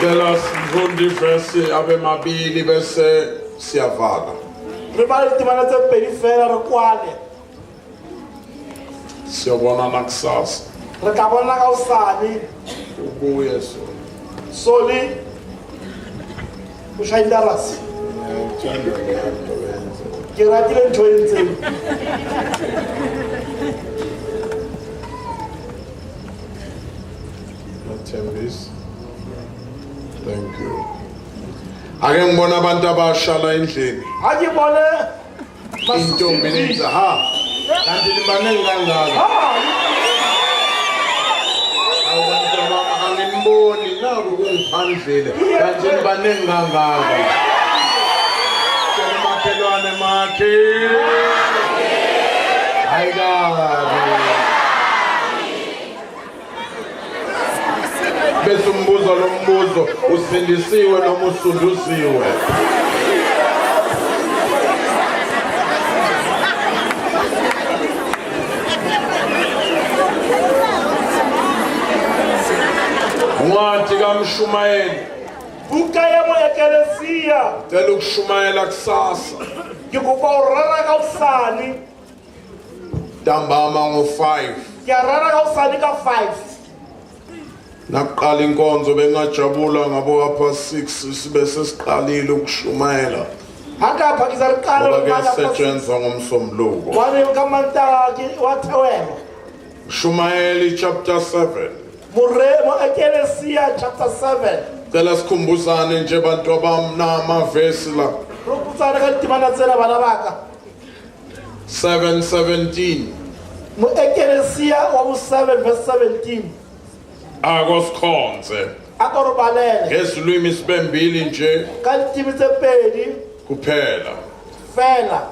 Ngicela sifunde verse abemabili bese siyavala. Ribali timana tse pedi fela re kwale. Siyobona nakusasa. Re tla bona ka usane. Ubuye so. Soli ushayinda rasi. Ke ratile ntho e ntseng. Thembisa. Thank you. Ake ngibona abantu abasha la endlini. Ha ke bone Intombi nenza ha. Kanti libanenge kangaka. Abantu mama angimboni naku kungiphandlele. Kanti libanenge kangaka. Cela makhelwane makhe. Ayikabi. Bese umbuzo lo mbuzo usindisiwe noma usunduziwe. Ncwadi kaMshumayeli. buka ya mo ekelesia. Cela ukushumayela kusasa. Ke kopa o rara ka usane. Ntambama ngo-5. Ke rara ka usane ka 5. Nakuqala inkonzo bengajabula ngabo apha 6 sibe sesiqalile ukushumayela. Haka phakisa re qala Ngoba re mala kuyasetshenzwa ngomsombuluko. wane ka manta ke wa thewelo. Shumayeli chapter 7. Mo ekelesia chapter 7. Cela sikhumbuzane nje bantu abamnamavesi la. Ro putsana ka timana tsena bana baka. 7:17. Mo ekelesia wa bo 7 verse 17. Akosikhonze. Akorobalele. Ngesilwimi sibembili nje Ka ntimi tse pedi kuphela. fela.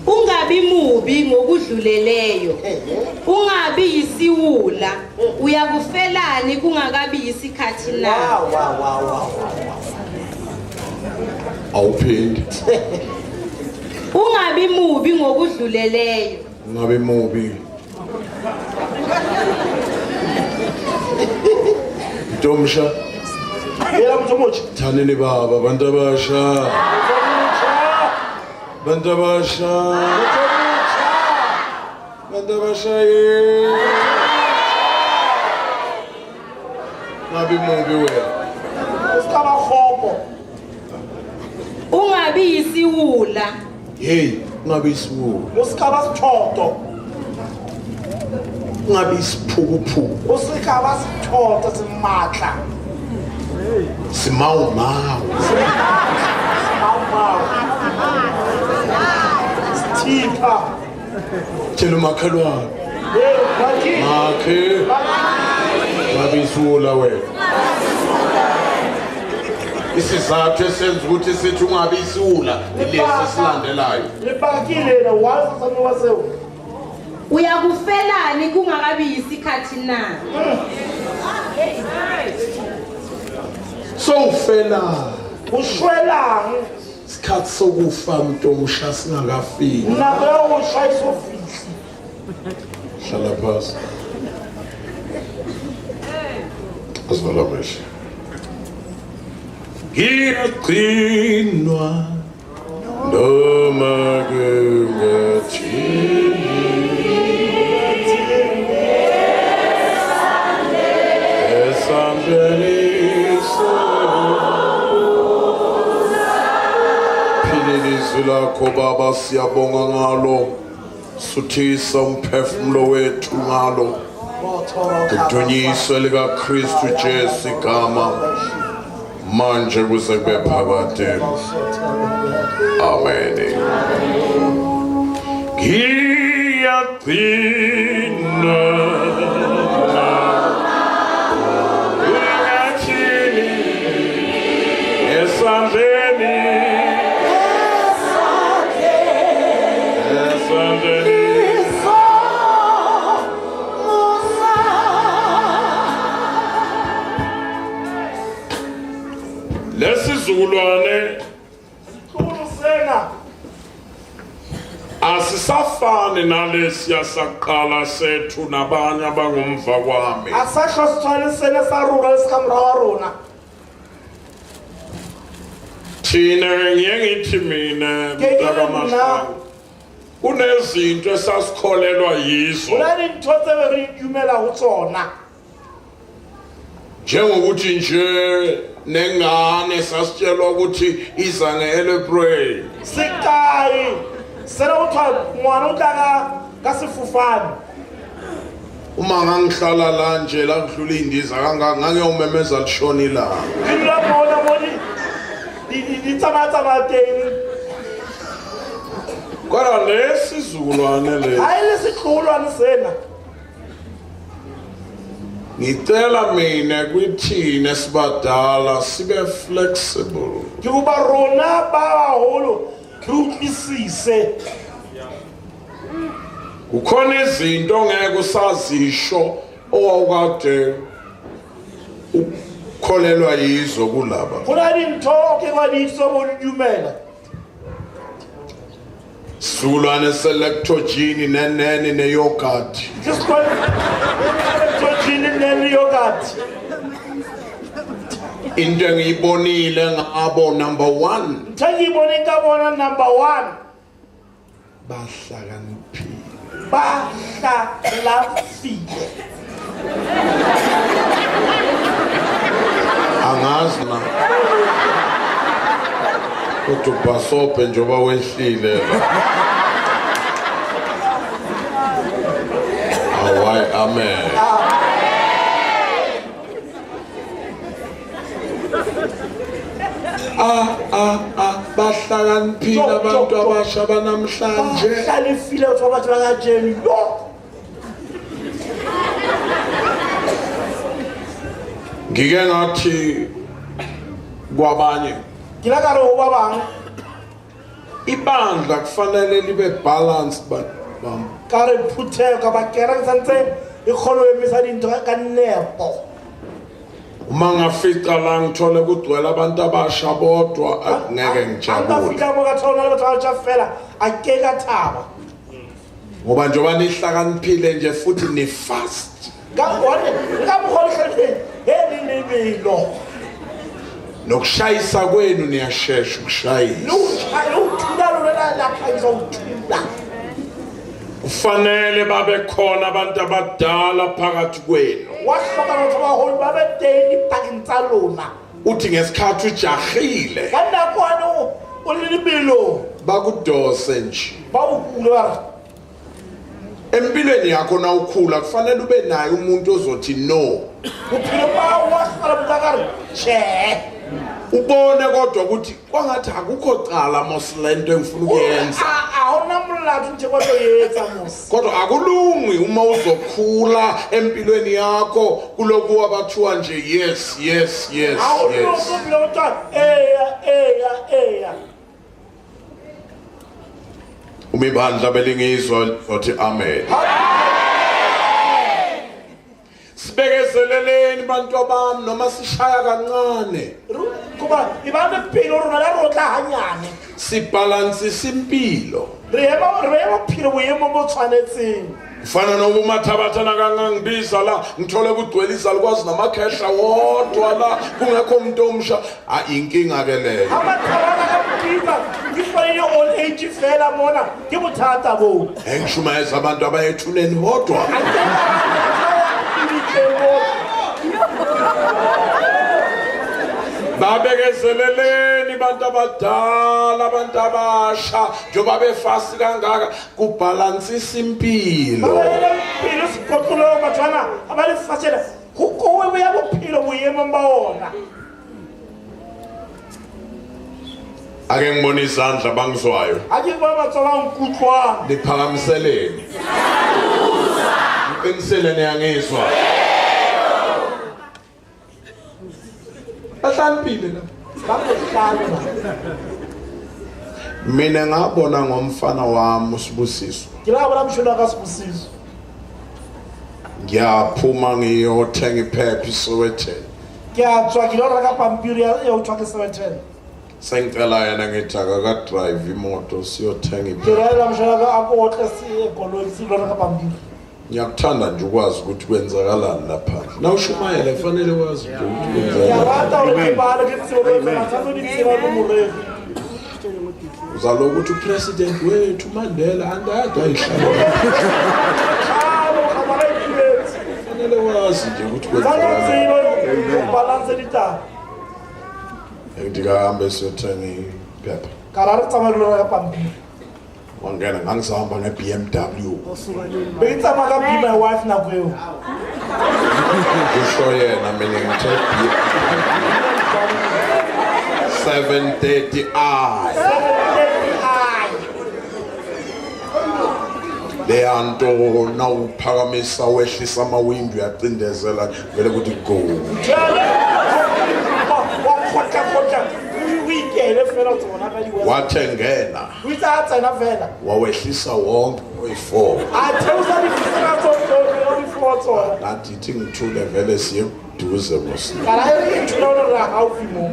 Ungabi mubi ngokudluleleyo. Ungabi yisiwula. Uyakufelani kungakabi isikhathi na. Wow. Awuphindi. Ungabi mubi ngokudluleleyo. Ungabi mubi. Ntomsha, Yela mntu mutsha. thanini baba bantu abasha. Bantu abasha. Bantu abasha ye. Ungabi mubi wena. Usikaba khopo. Ungabi yisiwula. Hey, ungabi isiwula. Usikaba sithoto. Ungabi isiphukuphuku. Usikaba sithoto simatla. Simawumawu. Stika. Tshela umakhelwane. Baki. Makhe. Ungabi isiwula wena. Isizathu esenza ukuthi sithi ungabi isiwula ilesi silandelayo. Libakile na wazi sami wasewu. Uyakufelani kungakabi isikhathi na. Sowufela. Ushwelang. Isikhathi sokufa Ntomsha singakafiki. Nabe ushayisa ofisi. Hlala phansi. Asivala amehlo. Ngiyaqinwa noma kungathini. Esandleni philile izwi lakho Baba, siyabonga ngalo. Suthisa umphefumulo wethu ngalo. Kudunyiswe likaKristu Jesu igama manje kuze kube phakade. Amen. Ngiyaqina ungathini esandleni lesizukulwane Kulusena. asisafani nalesiya saqala sethu nabanye abangumva kwami. asasho sithwale sene sa rona lesikamra wa rona Thina ngiyengithi mina mntakaMahlangu kunezinto esasikholelwa yizo una dintho tse be re itumela ho tsona njengokuthi nje nengane sasitshelwa ukuthi iza nge-aeroplane. sekai sena o thwa ngwana o tla ka sefofane Uma ngangihlala la nje la ngidlula indiza kangaka ngangiyomemeza lishona ilanga. ke dula mona mo di tsamaya teng Kodwa lesizulwane le ha ile setloholwane sena ngicela mina kwithina sibadala sibe flexible. ke kuba rona ba baholo re utlwisise Kukhona izinto ongeke usazisho owawukade ukholelwa yizo kulaba. go na dintho o ke ba di itse bo di dumela Sulwane selectogene nenene neyogurt. ke sekole tojini nene yogurt Into engiyibonile ngabo number 1 ntho e ke bone ka bona number 1 bahlakaniphile. ba hlalafile Angazi na kodwa basope njoba wehlile. Away amen. Bahlakaniphile abantu abasha banamhlanje. hlalefile batho ba batho ba kajeno yo Ngike ngathi kwabanye ke la ka re ho ba bang ibandla kufanele libe balanced bam. ka re phuthego ka ba kere santse e kgone ho emisa dintho ka nepo Uma ngafica la ngithole kugcwele abantu abasha bodwa ngeke ngijabule. fika mo ka thona le batho ba batjha fela a ke ka thaba Ngoba njoba nihlakaniphile nje futhi ni fast. ka one ka mogole hlale he ni lebelo Nokushayisa kwenu niyashesha ukushayisa. lo uthula lo la phaiza uthula Kufanele babe khona abantu abadala phakathi kwenu. wa hloka batho ba baholo ba be teng pakeng tsa lona Uthi ngesikhathi ujahile ka nakwane o le lebelo bakudose nje. ba o kule ba Empilweni yakho na ukhula kufanele ube naye umuntu ozothi no. bophelo ba wa hloka motla ka re tjhe Ubone kodwa ukuthi kwangathi akukho cala mosilento engifuna ukuyenza. a hona molato nje kwa tlo etsa mos Kodwa akulungi uma uzokhula empilweni yakho kuloku wabathiwa nje yes yes yes a o lo yes. go bile o tla eya Umibandla belingizwa othi amen. Sibekezeleleni bantu abami noma sishaya kancane. kuba ibane philo rona la rotla hanyane Sibalansisa impilo. re ema philo boemo mo tshwanetseng Ufana noma umathabathana kangangibiza la ngithole kugcwele izalukwazi namakhehla wodwa la kungekho umuntu omsha inkinga ke leyo. amathabana ka mpisa ngifanele old age fela mona ke bothata bo Engishumayeza abantu abayethuneni bodwa. Babekezeleleni bantu abadala abantu abasha njoba befasi kangaka kubalansisa impilo. philo sipotlolo bathwana abale fasela go ya bophelo boemo ba ona Ake ngibona izandla bangizwayo. a ke ba batsola nkutlwang Liphakamiseleni. Qinisele niyangizwa. Bahlaniphile la. ba bohlalo Mina ngabona ngomfana wami uSibusiswa. ke la bona mshona ka sibusiso Ngiyaphuma ngiyothenga iphepha iSowetan. ke a tswa ke lo reka pampiri ya o tswa ke 710 sengicela yena ngithi akakadrive imoto siyothenga ke iphepha. ra la mshana ka a ko tla se koloi se lona ka pampiri Ngiyakuthanda nje ukwazi ukuthi kwenzakalani lapha. Nawushumayela kufanele wazi nje ukuthi ya kwenzakalani. rata o ke bala ke se lo ka sa no di tsela mo morero Uzalo ukuthi upresident wethu Mandela andade ayihlala. alo ka ba ipiletse Kufanele wazi nje ukuthi za no kwenzakalani. tsilo balance di ta Ngidikahambe siyothenga iphepha. ka ra re tsamaya lona ka pampiri Wangena ngangisahamba nge-BMW. be ke tsamaya ka be my wife na kweo Kusho yena mina ngithe 7:30 leya nto nawuphakamisa wehlisa amawindi uyacindezela vele ukuthi go. weekele fela tsona ka di Wathengena o itse a tsena fela wawehlisa wonke oyi-4 a theosa difisika tsona tsona nathi ithi ngithule vele siye kuduze mos kana e thula o re haufi mo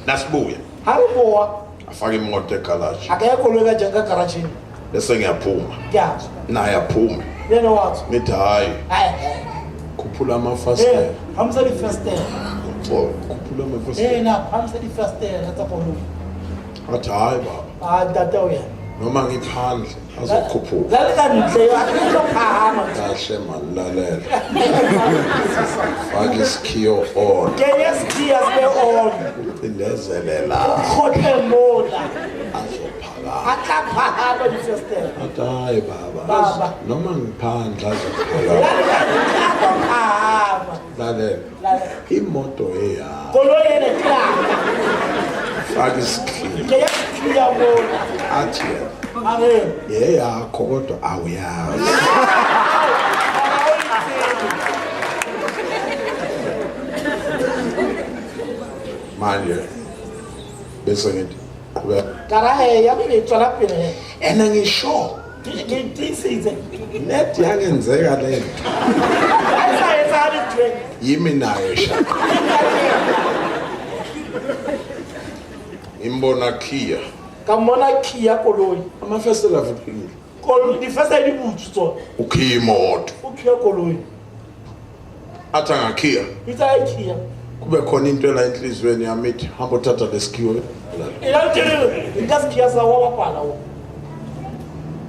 nasibuya ha re boa afake imoto egalaji a ka ya koloi ka jang ka garageng bese ngiyaphuma ke a naye aphuma yena watso ngithi hhayi khuphula amafasitela hamsa difestera khuphula amafasitela na hamsa difestera tsa koloi athi hhayi baba a tata o yena noma ngiphandle azokhuphula la le ka ntle a ke tlo phahama kahle mani lalela fake isikhiyo on ke yeskia sibe on cindezelela khotle mola azophakama a tla phahama difestera athi hhayi Baba. baba noma ngiphandle azophakama la le ka ntle a tlo phahama lalela la imoto eyami koloi ene klaka fake isikhiyo ke yeskia mola athi yena are yeyakho kodwa awuyazi manje bese ngithi qhubeka kara he ya pele tswela pele he ena ngisho ke tiisitse net yangenzeka le nto a sa etsa ditwe yimi nayo shaka imbona Kia ka mona kia koloi amafesitela avulekile koloi difesa di butsu tsona ukhiya imoto o kia koloi athi angakhiya itsa ya kia kube khona into ela enhliziyweni yami ithi hamba uthatha lesikhiwo ila ntele nka skia sa wa bapala o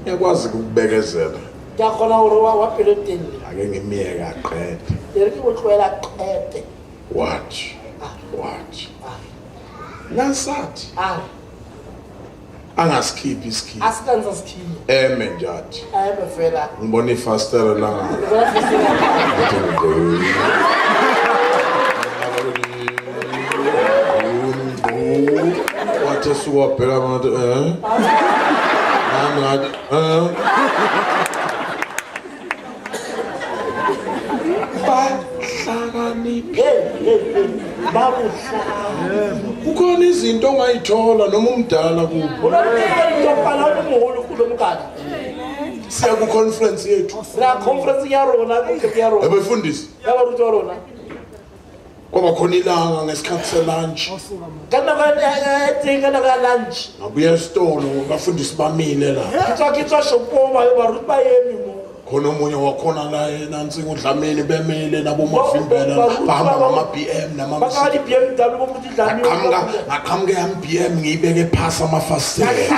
yakwazi ukubekezela ke a kgona gore wa pele telle ake ngimiyeke aqede ere ke go tloela qete wathi nasathi a angasikhiphi isikhiwo a se ka ntsha sekhiya eme njathi a eme fela ngibona ifastela langalo bona fesela wathi esukwabheka ngathi nami ngathi bahlakaniphi ba botlhale kukhona izinto ongayithola noma umdala kubo o na le topana o le mogolo kulo mokana siya ku-conference yethu re a conference ya rona ke ya rona ebefundisi ya baruti wa rona kwaba khona ilanga ngesikhathi selunch ka nako ya teng ka nako ya lunch ngabuya esitolo bafundisi bamile la ke tswa shopong baruti ba eme mo khona omunye wakhona la nansi udlamini bemile nabomavimbela bahamba ngama-BM ba ka di BMW bo muti dlami ngaqhamuke yami BM ngiyibeke phasi amafasitela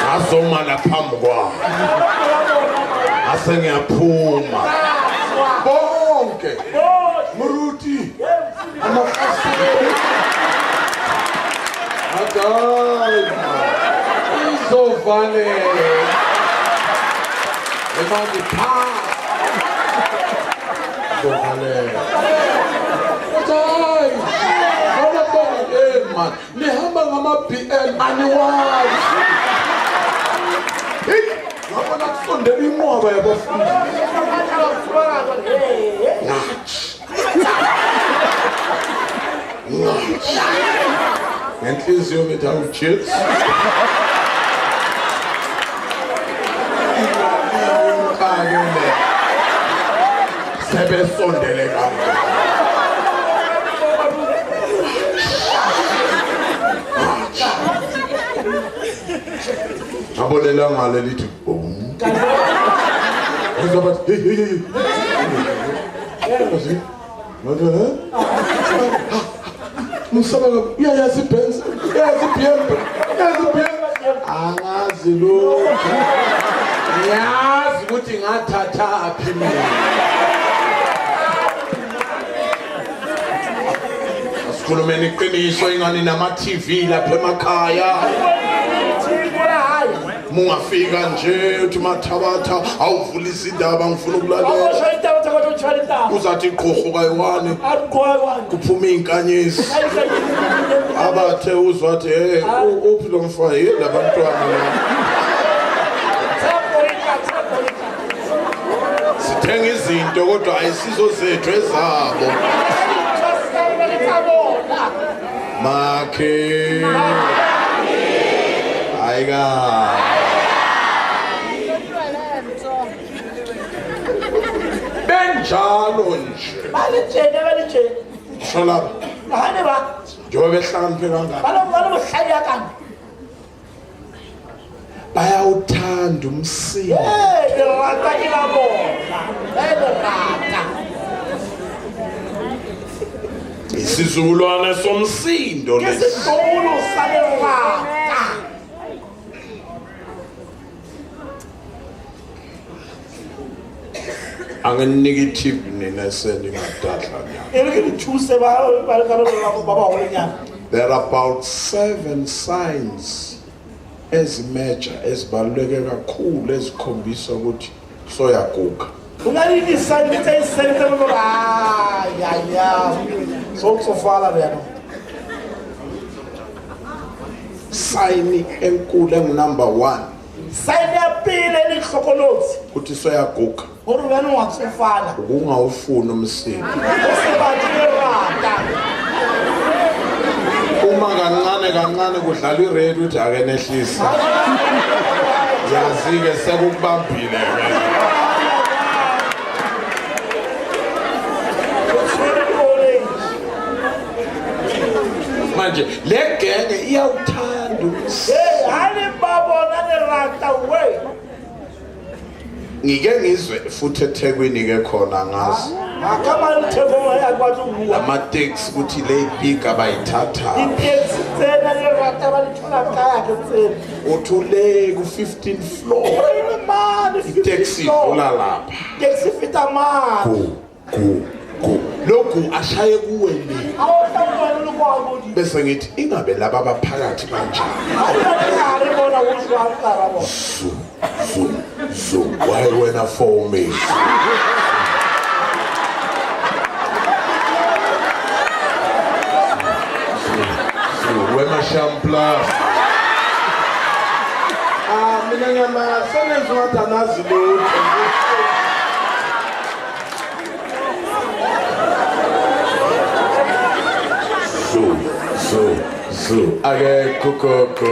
ngazoma laphambi kwabo ase ngiyaphuma bonke muruti amafasitela adayi izovalela emanje phasi izovalela adayi noma bonke man nihamba ngama-BM aniwazi heyi ngabona kusondela inqwaba yabafundi ngenhliziyo ngithi awujits ake sebesondele kakhulu Ngabolela ngale lithi boom. Uzoba hey. Yazi. Manje Musaba uyayazi Benz. Yazi Piembe. Angazi lo. Yazi ukuthi ngathatha aphi mina. Asikhulumeni iqiniso ingani nama TV lapha emakhaya. Mungafika nje uthi Mathabatha awuvulisa indaba ngifuna ukulalela. Uzathi iqhoqho kayiwani. Kuphuma inkanyezi. Abathe uzwathi hey uphi lo mfana labantwana. Sithenga izinto kodwa ayisizo zethu ezabo. Makhe. Ayika. Benjalo nje. Balije. Shola. Hane ba. Njengoba behlakaniphe kangaka. Balobuhlaya kana. Bayawuthanda umsindo. Rata ilabona. Rata. Isizukulwane somsindo lesi. Ngesizulu sale rata. Ange-negative nina seningadadla nyana. There are about 7 signs ezimeja ezibaluleke kakhulu ezikhombisa ukuthi soyaguga. Sign enkulu engunumber 1 ukuthi soyaguga. Ukungawufuni umsindo. Uma kancane kudlala iredio uthi ake nehlisa. Yazi-ke sekukubambile manje le genge iyawuthanda ngike ngizwe futhi eThekwini ke khona ngazi ama-taxi ukuthi le big abayithatha uthule ku-15th floor itaxi idlula lapha lokhu ashaye kuwe le bese ngithi ingabe laba abaphakathi kanjani. So why when I phone me? So when I shampla. Mina ngiyama senenza wathanazi lo. So ake kokoko.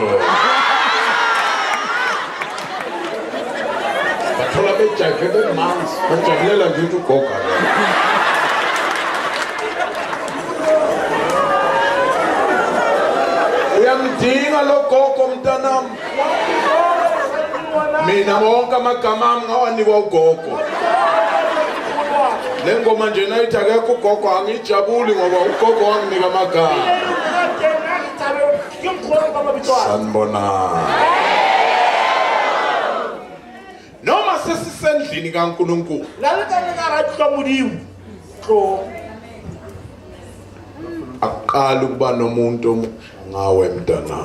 Bathola bejahe bemanzi bajabulela nje ukuthi ugoga. Uyamdinga lo gogo mntanami. Mina wonke amagama ami ngawanikwa ugogo. Le ngoma nje nayithi akekho ugogo angijabuli ngoba ugogo wanginika amagama. Sanibona. Noma sesisendlini kaNkulunkulu. Aqala ukuba nomuntu ngawe mntana.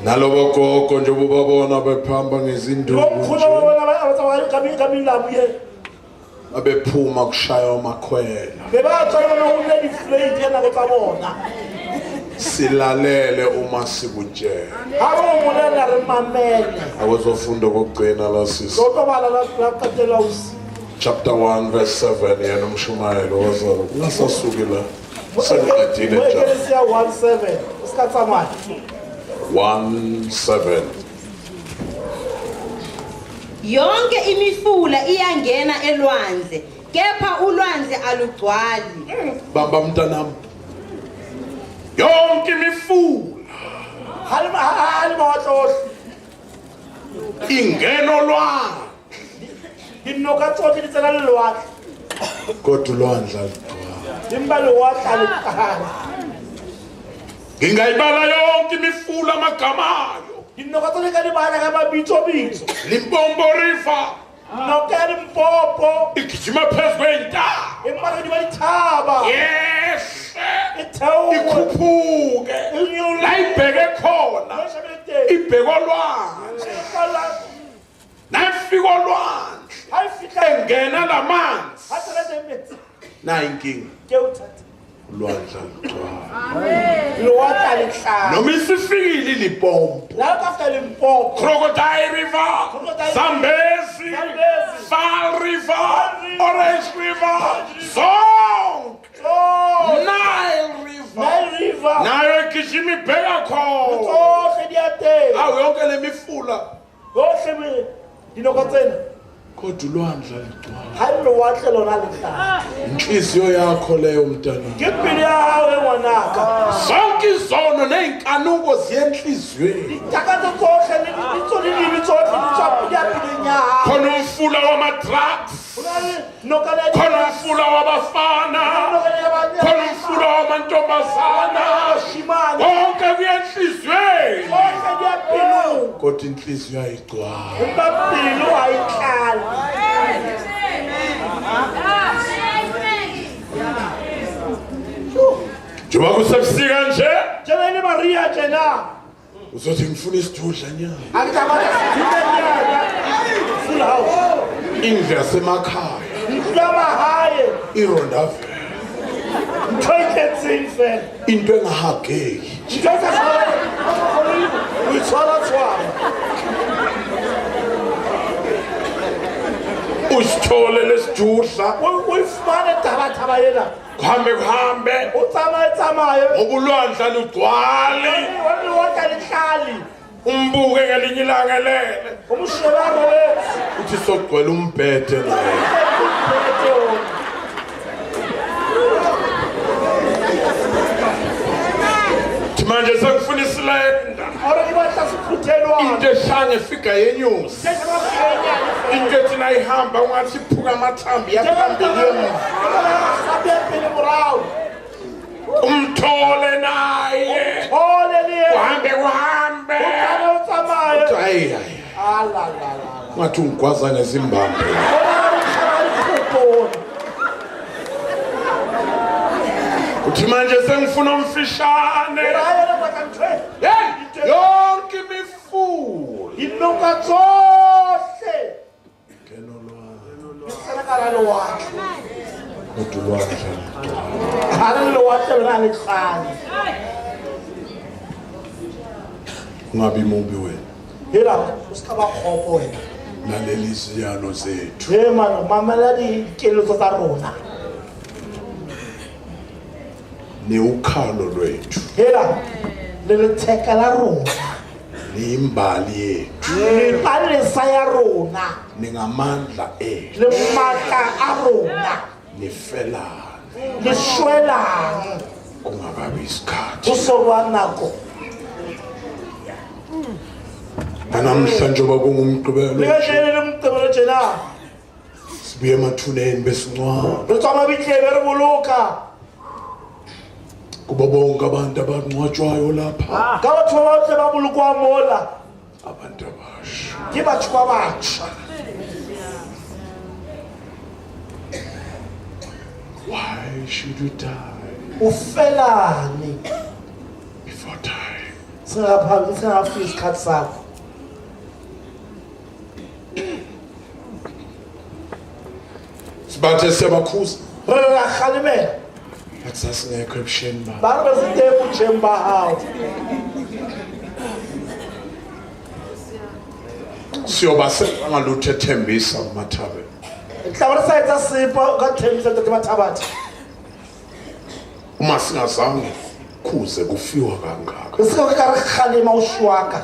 Nalobo gogo nje ubabona bephamba ngezinduku. Abephuma kushaya amakhwela. Silalele uma sikutshela. Awuzofunda kokugcina la sisi. Chapter 1 verse 7 yena umshumayelo wazalo. Lasasuke la. Sengiqedile njalo. 1:7. Yonke imifula iyangena elwandle, kepha ulwandle alugcwali. Bamba mntanami. yonke imifula halima wa tsohle ingeno lwandle dinoka tsohle di tsena le lewatle kodwa ulwandle alugcwali. dimba lewatle alukala Ngingayibala yonke imifula amagama ayo. dinoka tsohle ka di bala ka mabitsobitso Limpopo River noka ya Limpopo igijima phezu kwentaba. empa di ba dithaba Yes. itheo Ikhuphuke la ibheke khona ibheke olwandle nafika olwandle engena lamanzi nayi inkinga ulwandle alugcwali noma isifikile Limpopo Crocodile River Zambezi Vaal River Orange River zonke Nile River nayo igijima ibheka khona awu yonke lemifula kodwa ulwandle alugcwali. Inhliziyo yakho leyo mntana. Zonke izono ney'nkanuko ziyenhliziyweni. Khona umfula wama-drugs, khona umfula wabafana, khona umfula wamantombazana, konke kuya enhliziyweni. Kodwa inhliziyo ayigcwali. Njengoba kusebusika nje uzothi ngifuna isitudla nyana indlu yasemakhaya irondavela into engahageki usithole lesitudla kuhambe ngoba ulwandle alugcwali umbuke ngelinye ilanga lele uthi sogcwele umbhede naye manje sekufuna isilenda into eshange efika yenyusi into ethi nayihamba ungathi iphuka amathambi yaphambili umthole naye kuhambe hayi ngathi ungigwaza ngezimbambe uthi manje sengifuna umfishane yonke imifula inoka tsohle ungabi mubi wena hela usikaba khopo wena laleli siyalo zethu mano mamela dikeletso tsa rona neukhalo lwethu hela le letheka la rona niyimbali yethu ipalesa ya rona ningamandla ethu le maka a rona nifelane lishwelang kungakabi isikhathi kusoba nako namhlanje njengoba kungumgqibelo lingashele lemgqibelo jena sibuye emathuneni besincwaba re tswa mabitlebe re boloka kubo bonke abantu abangcwatshwayo lapha ka batho ba batle ba bolokwa mola abantu abasha ke batho ba batsha why should you die ufelane before time singafika isikhathi sakho sibathe siyabakhuza re rakhalimela athi sasingekho ebusheni ba ba re besite botjheng ba hao siyobasenza ngalutho ethembisa kumathabeni tla re sa etsa sepa ka thembisa tate mathabati uma singazange khuze kufiwa kangaka re seka ka re khalema o shwaka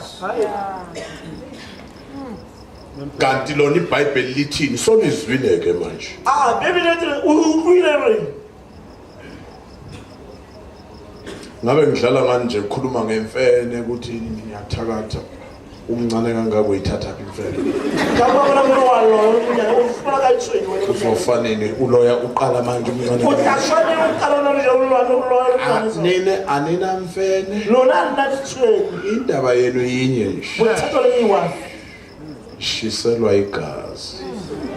kanti lona iBhayibheli lithini sonizwile ke manje bebile o utlwile re ngabe ngidlala nganje ukukhuluma ngemfene ukuthi ngiyathakatha umncane kangaka uyithatha imfene ngabona mina walo ufuna kayithweni wena kuzofanele uloya uqala manje umncane uthashane uqala nje uloya nene anina mfene lona ndathweni indaba yenu yinye nje uthatha leyiwa shiselwa igazi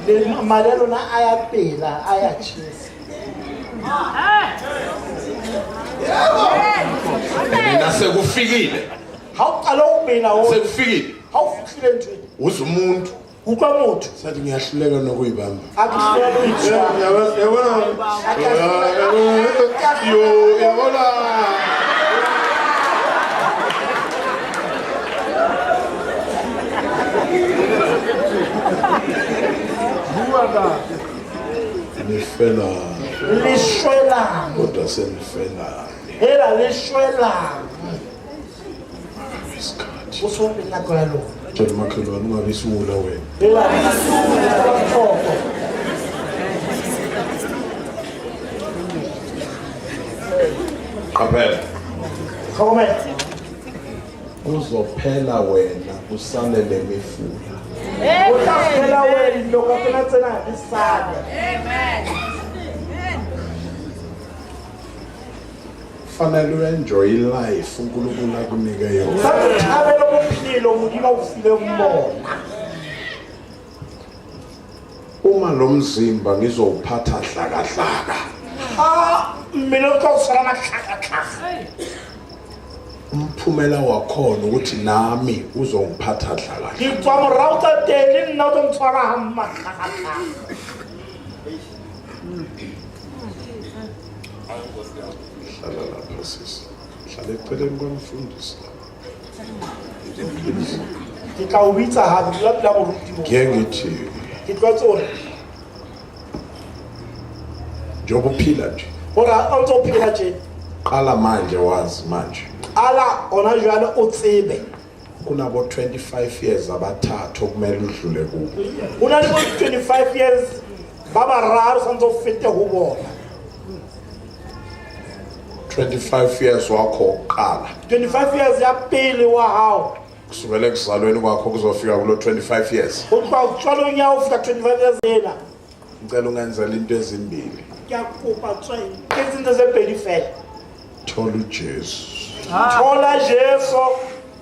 le mali lona ayaphela ayachisa mina sekufikile hawuqala ukubina wona sekufikile hawufikile nje uzumuntu ukwamuntu sathi ngiyahluleka nokuyibamba akuhlala uyithwa yabona nifela lishwela kodwa senifela era lishwela isikhathi usombe nakho lo tshela makhelwane ungabe isiwula wena era lishwela qaphela khome uzophela wena usalele mifula utaphela wena lokho tsena isana fanele uenjoy life uNkulunkulu akunike yona sabe lokuphilo mudima ufile umbona uma lo mzimba ngizowuphatha hlakahlaka mina ukosana mahlaka umphumela wakhona ukuthi nami uzongiphatha hlakahlaka ngitswa morauta tele nna o ntshwara hamma hlaka hlala lapha sisi hlala eceleni kwamfundisi ke tla o bitsa hape ke la moruti mo ngiye ngithi ke tla tsona njengoba uphila nje ora o ntso phela tje qala manje wazi manje ala ona jwale o tsebe kunabo 25 years abathathu okumele udlule kubo una le 25 years baba raro sanzo fete ho bona 25 years wakho oqala 25 years ya pele wa hao kusukela ekuzalweni kwakho kuzofika kulo 25 years o tla tswalo nya o fika 25 years ena ngicela ungenzela into ezimbili ke a kopa tsweng ke zinto ze pedi fela thola uJesu thola Jesu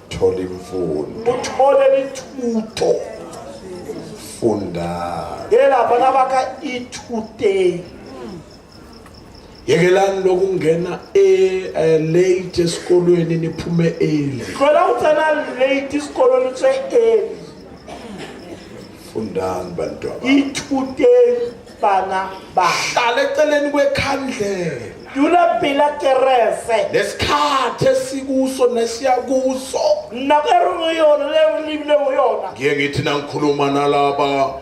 thola imfundo uthole lithuto funda yela bana baka ithute yekelani lokungena late esikolweni niphume early tlola o tsena late isikolweni tse early fundani bantwana ithute bana ba hlala eceleni kwekhandlela dula pela kerese lesikhathi esikuso nesiyakuso nakero yona le libile yona ngiye ngithi nangikhuluma nalaba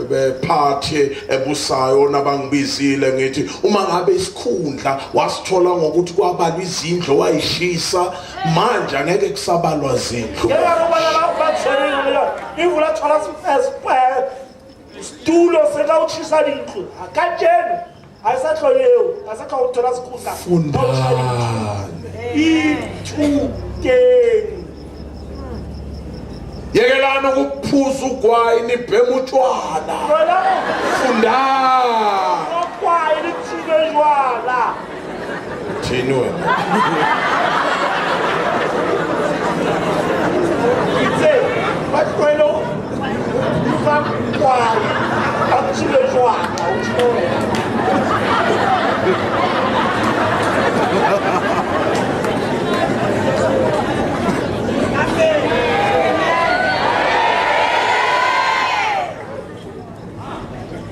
bephathi ebusayo nabangibizile ngithi uma ngabe isikhundla wasithola ngokuthi kwabalwa izindlu wayishisa manje angeke kusabalwa zindlu yena robana ba tshwere yona ivula thola sipespe stulo seka uchisa dintlo akajeni ayisatloleyo asaka uthola sikhundla fundani ithuteni yekelani ukuphuza ugwayi nibhema utshwala wena fundani okwaye lithike jwala thini wena itse bakwelo bakwaye akuthike jwala uthole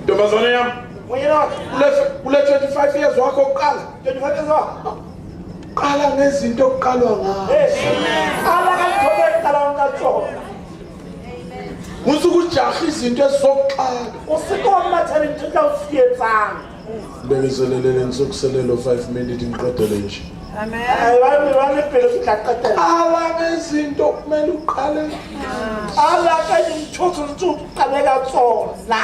ntombazane yami wena kule 25 years wakho oqala 25 years old qala ngezinto okuqalwa ngazo ala kantobe kala ngatsona usuke ujaha izinto ezizokuqala usikoma thani ntutla usiyetsang bekezelelele nisokuselelo 5 minutes ngiqedele nje amen wami phela sihlaqetela qala ngezinto kumele uqale ala kanye mthotho ntuthu qaleka tsona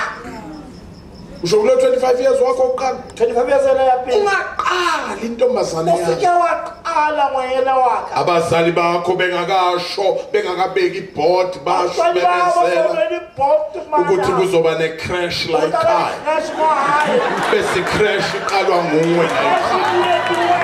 usho kule 25 years wakho oqala 25 years yaphi ungaqali intombazane ufike yakho waqala ngoyena wakhe abazali bakho bengakasho bengakabeki ibhodi basho abantwana babo bebezela already bought mama ukuthi kuzoba necrash la ekhaya crash ngohayi bese crash iqalwa nguwe la ekhaya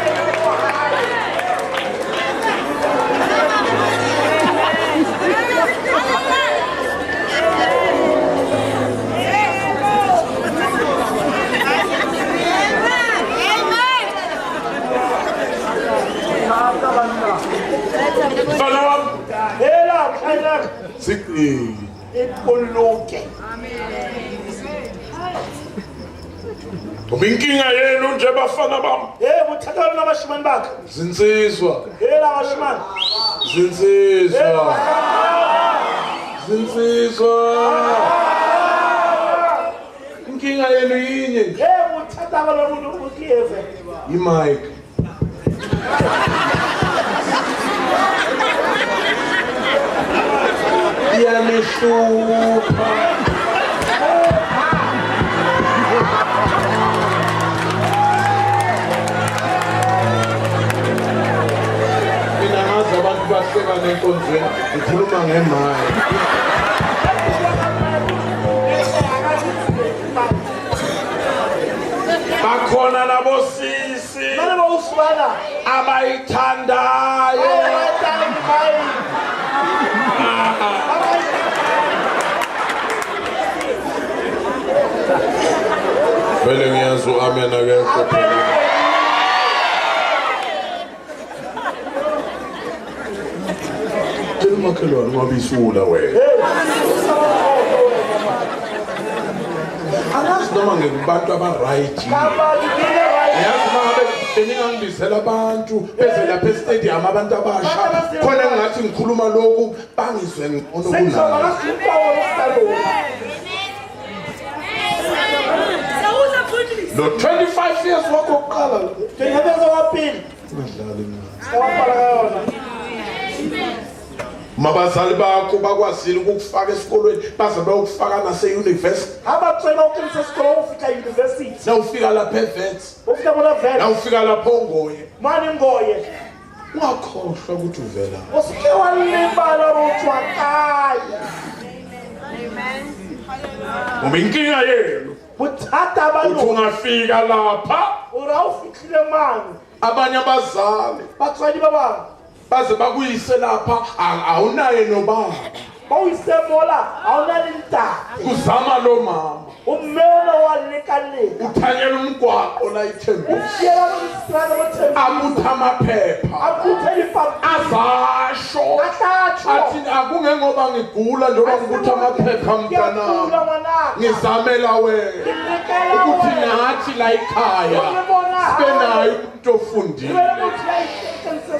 mfana wami hela khaya siqi ipuluke inkinga yenu nje bafana bami muthatha nabashimani bakhe zinsizwa hela bashimani zinsizwa inkinga yenu yinye nje muthatha abantu ukuyeve imike iyamehlupha mina ngazi abantu bahleka nenkonzweni ngikhuluma ngemali bakhona labo sisi manje bawusibana abayithandayo vele ngiyazi u-amen akekho phela tshela umakhelwane ungabisula wena angazi noma ngekubantu aba-right yazi uma ngabe beningangibizela abantu beze lapha estadium abantu abasha khona engathi ngikhuluma lokhu bangizwe ngcono kunayo lo 25 years wakho oqala mabazali bakho bakwazile ukukufaka esikolweni baze bayokufaka nase-university nawufika lapha evets nawufika lapha ongoye ungakhohlwa ukuthi uvela ngoba inkinga yenu uthi ungafika lapha abanye abazali baze bakuyise lapha awunaye nobaba kuzama lo mama uthanyela umgwaqo la ithembisi abutha amaphepha azasho athi akungengoba ngigula njengoba ngibutha amaphepha mntanami ngizamela wena ukuthi nathi la ekhaya sibe naye umuntu ofundile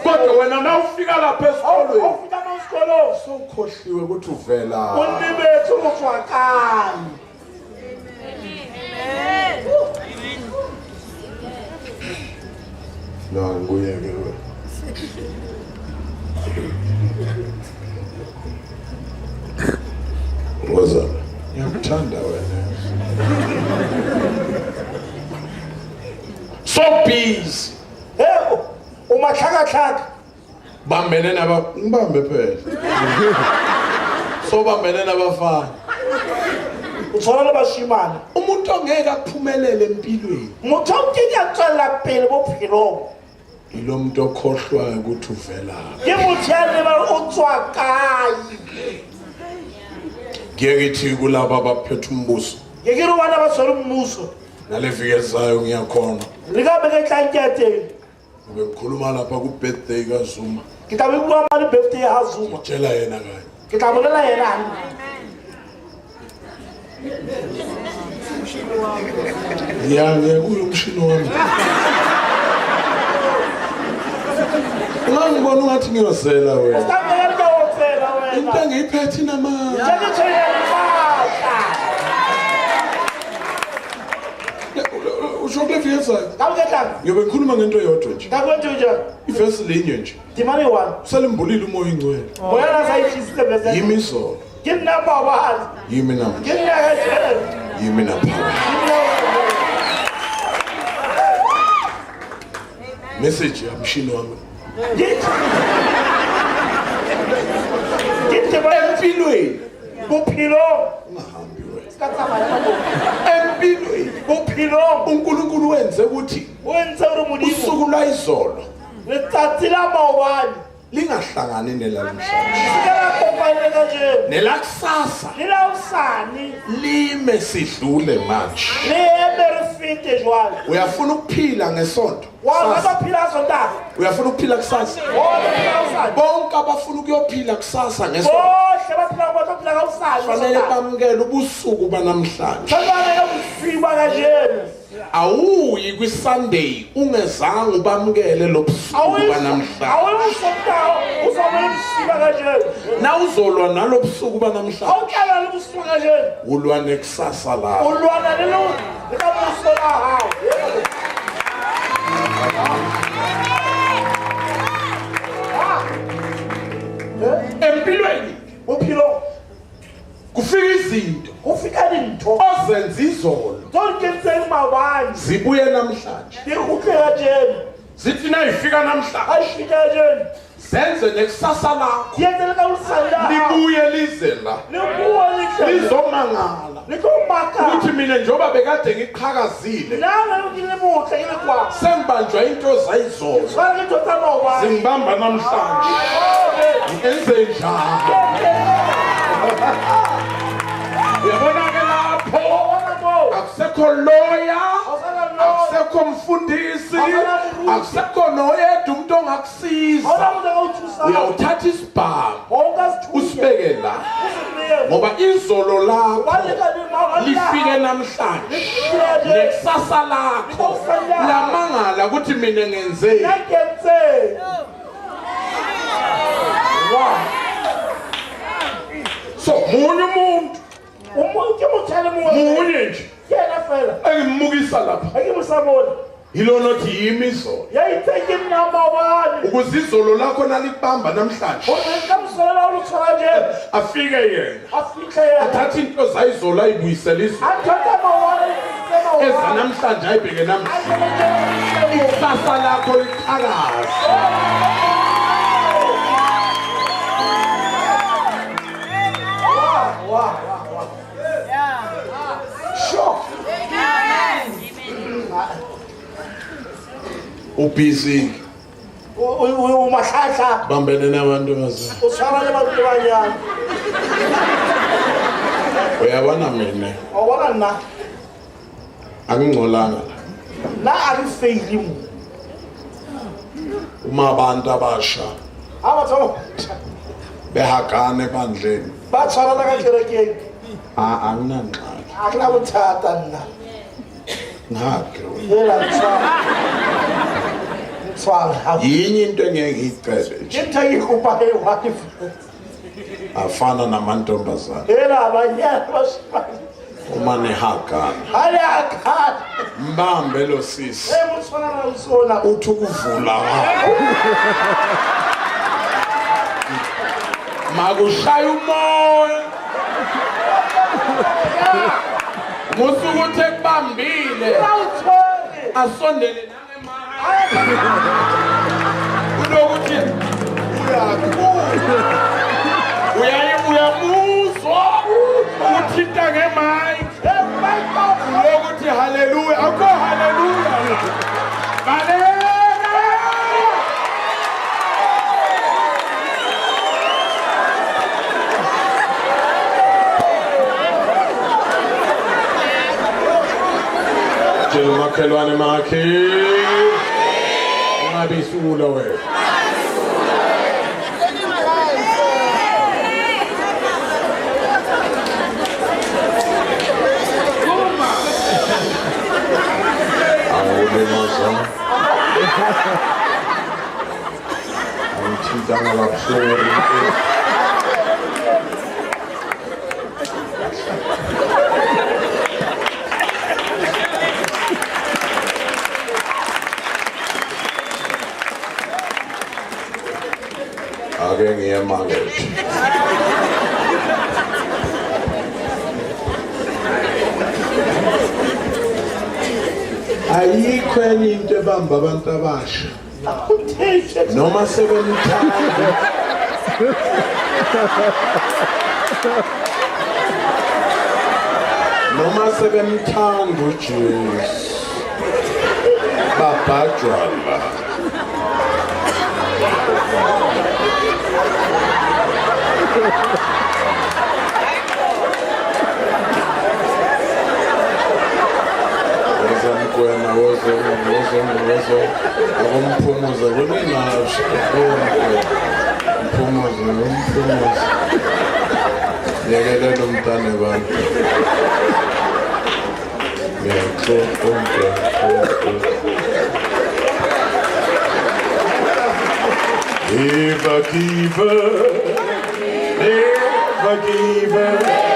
kodwa wena nawufika lapha esikolweni sowukhohliwe ukuthi uvela ngiyeke wena wazana ngiyakuthanda wena so busy umahlakahlaka bambene ngibambe phela so bambene nabafana uthola bashimana umuntu ongeke akuphumelele empilweni umuntu ongeke atswela pele bophelo ilo muntu okhohlwayo ukuthi uvela ke mutshane ba utswakayi ngiyekithi kulabo abaphethe umbuso ngeke ro bana ba tshwere ummuso nale viki ezayo ngiyakhona likabe ke tlankete ngikhuluma lapha ku birthday kaZuma ke tla bua mali birthday ya Zuma tshela yena kanye ke tla bolela yena ngiya kulo mshini wami ungangibona ungathi ngiyozela wena Stambele ke wotsela wena into engiyiphethe namanje ke tshela usho kule viki ezayo Kawuketla ngiyobe ngikhuluma ngento eyodwa nje Ngakwethu nje ivesi linye nje Dimani 1 usalimbulile umoya ingcwele Moya na sayishiste bese yimi izolo Ke number 1 yimi namhlanje Ke na yimi naphakathi. Message yamshini wami. Empilweni bophelo ungahambi wena. ska tsamaya ka bo Empilweni bophelo uNkulunkulu wenze ukuthi o entse gore modimo usuku lwayizolo letsatsi la maobane lingahlangani nelamhlanje. se ka la kopane ka jeno Nelakusasa le la osane lime sidlule manje. le eme re fete jwale Uyafuna ukuphila ngesonto. wa Kusasa. ba phila sontaga Uyafuna ukuphila kusasa. phila osane Bonke abafuna ukuyophila kusasa ngesonto bohle ba phila ba phila ka fanele osane bamukele ubusuku banamhlanje. tshwanane ka bosiba ka jeno Awuyi kwiSunday ungezange ubamukele lo busuku banamhlanje. awu sontaga uzomela bosiba ka jeno Na uzolwa nalo busuku banamhlanje. awuhlala le bosiba ka jeno Ulwa nekusasa lakho. ulwana le lo le ka moso la hao Empilweni bophelo kufika izinto go fika dintho ozenza izolo tseo di kentseng maobane zibuye namhlanje. di gutlega jeno Zithi na ifika namhlanje a fika jeno senze nekusasa lakho di etse le ka bosane la hao libuye lize la le bua letle lizomangala le tlo maka ukuthi mina njengoba bekade ngiqhakazile nna ke le motle ke le kwa sengibanjwa into zayizolo tshwana ke ntho tsa maobane zingibamba namhlanje enze njalo. Uyabona ke lapho akusekho lawyer, akusekho mfundisi, akusekho noyedwa umuntu ongakusiza. Uyawuthatha isibhamu usibeke la ngoba izolo lakho lifike namhlanje nekusasa lakho lamangala ukuthi mina ngenzeni. So munye umuntu munye nje engimukisa lapha yilona othi yimi izolo ukuze izolo lakho nalikubamba namhlanje afike yena athathe into zayizolo ayibuyisele izolo eza namhlanje ayibheke namhlanje ikusasa lakho liqhakaze. Sure. Ubusy umahlahla bambene nabantu bazana. utshwana le batho le banyana Uyabona mina wa bona nna angingcolanga nna a ke feile mo uma abantu abasha a batho behagane bandleni ba tshwarana ka kerekeng anginangxaki a ke na bothata nna ngakhe ela ntshwara yinye into engeke ngiyicele nje ke ntho e kopa e wife afana namantombazana ela abanyana bashimane uma nehagana ha le akhana mbambe lo sisi e mo tshwana na usona uthi ukuvula wakho makushaya umoya musuku uthe kubambile asondele unokuthi uyamuzwa uthinta ngemike unokuthi haleluya akho haleluya baleka umakhelwane makhe ungabisula wena awulimaza angithintanga labuhlungu ake ngiyemakethe ayikho enye into ebamba abantu abasha noma sebemthanda noma sebemthanda uJesu babhajwala Kwena wozo akumphumuza kuninasho umphumuza yekelela umntane bantu Never give up, never give up, never give up.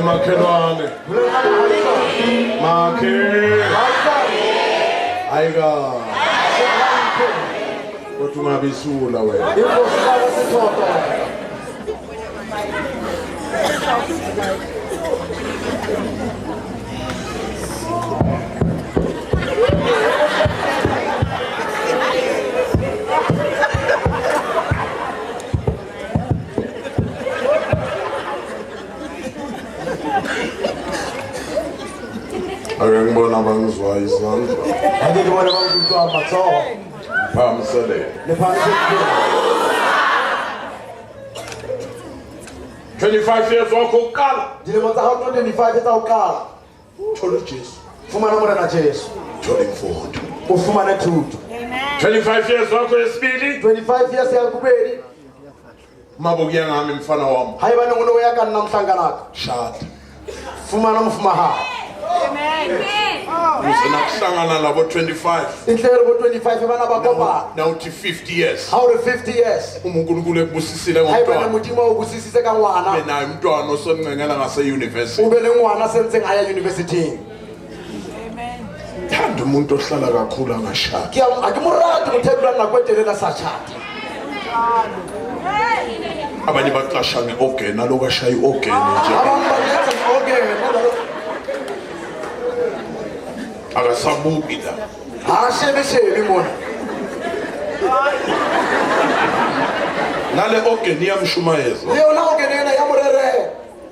Makhelwane ayiga kodwa ungabisula wena Ngibona abangizwa izandla. Ake ngibona abangizwa amathoho. Phamisele. Lephamisele. 25 years wakho uqala. Dilemo tsa hao 25 tsa uqala. Thola uJesu. Fumana morena Jesu. Thola imfundo. Ufumane thuto. Amen. 25 years wakho yesibili. 25 years yakubeli. Mabukuya ngami mfana wami. Hayiba ngono yakani namhlanga nakho. Shada. Fumana umfumaha. Usena kuhlangana labo 25. Inhlelo bo 25 bana bakopa. Now to 50 years. How to 50 years? uNkulunkulu ekubusisile Hayiba ngomntwana. nemudimo ubusisise ka ngwana. Benayo umntwana osongcengela ngase university. Ube lengwana senze ngaya university. Thanda umuntu ohlala kakhulu angashada. Akimurati muthebula nakwedelela sachati. Abanye baxasha ngeorgan naloku ashaya iorgan nje. Abambaletha iorgan. Akasabuki la. Ashebesheli mona. Nale organ iyamshumayeza. Leyo na organ yena yamurere.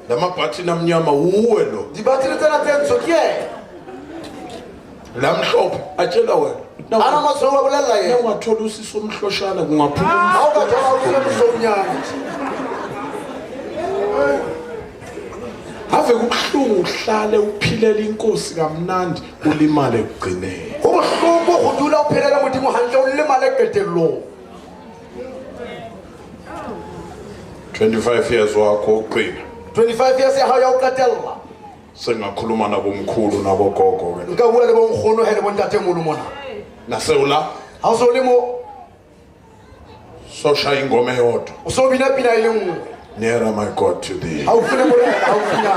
Lamabhathi namnyama uwe lo. Dibathile tsena tsenso ke. Lamhlophe atshela wena. Ana masolo bolela yena. Ungathola usiso omhloshana kungaphuma. Awukathola usiso omnyama. Ave kubuhlungu uhlale uphilela inkosi kamnandi ulimale ekugcineni. Kubuhlungu ukudula uphelela modimo hantle ulimale eqedello. 25 years wakho uqina. 25 years ya haya uqatella. Sengakhuluma nabomkhulu nabogogo wena. Nka bua le bonkgono hele bontate molo mona. Nasewula Awusolimo soshaya ingoma eyodwa. usobina pina ile nngwe. Nearer my God to thee. Awufune morena awufuna.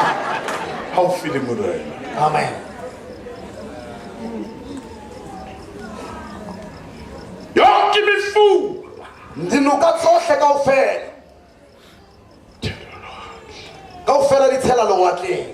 How feel murena. Amen. Yonke imifu. Ndinuka tsohle kaofela. Kaofela di tshela lewatleng.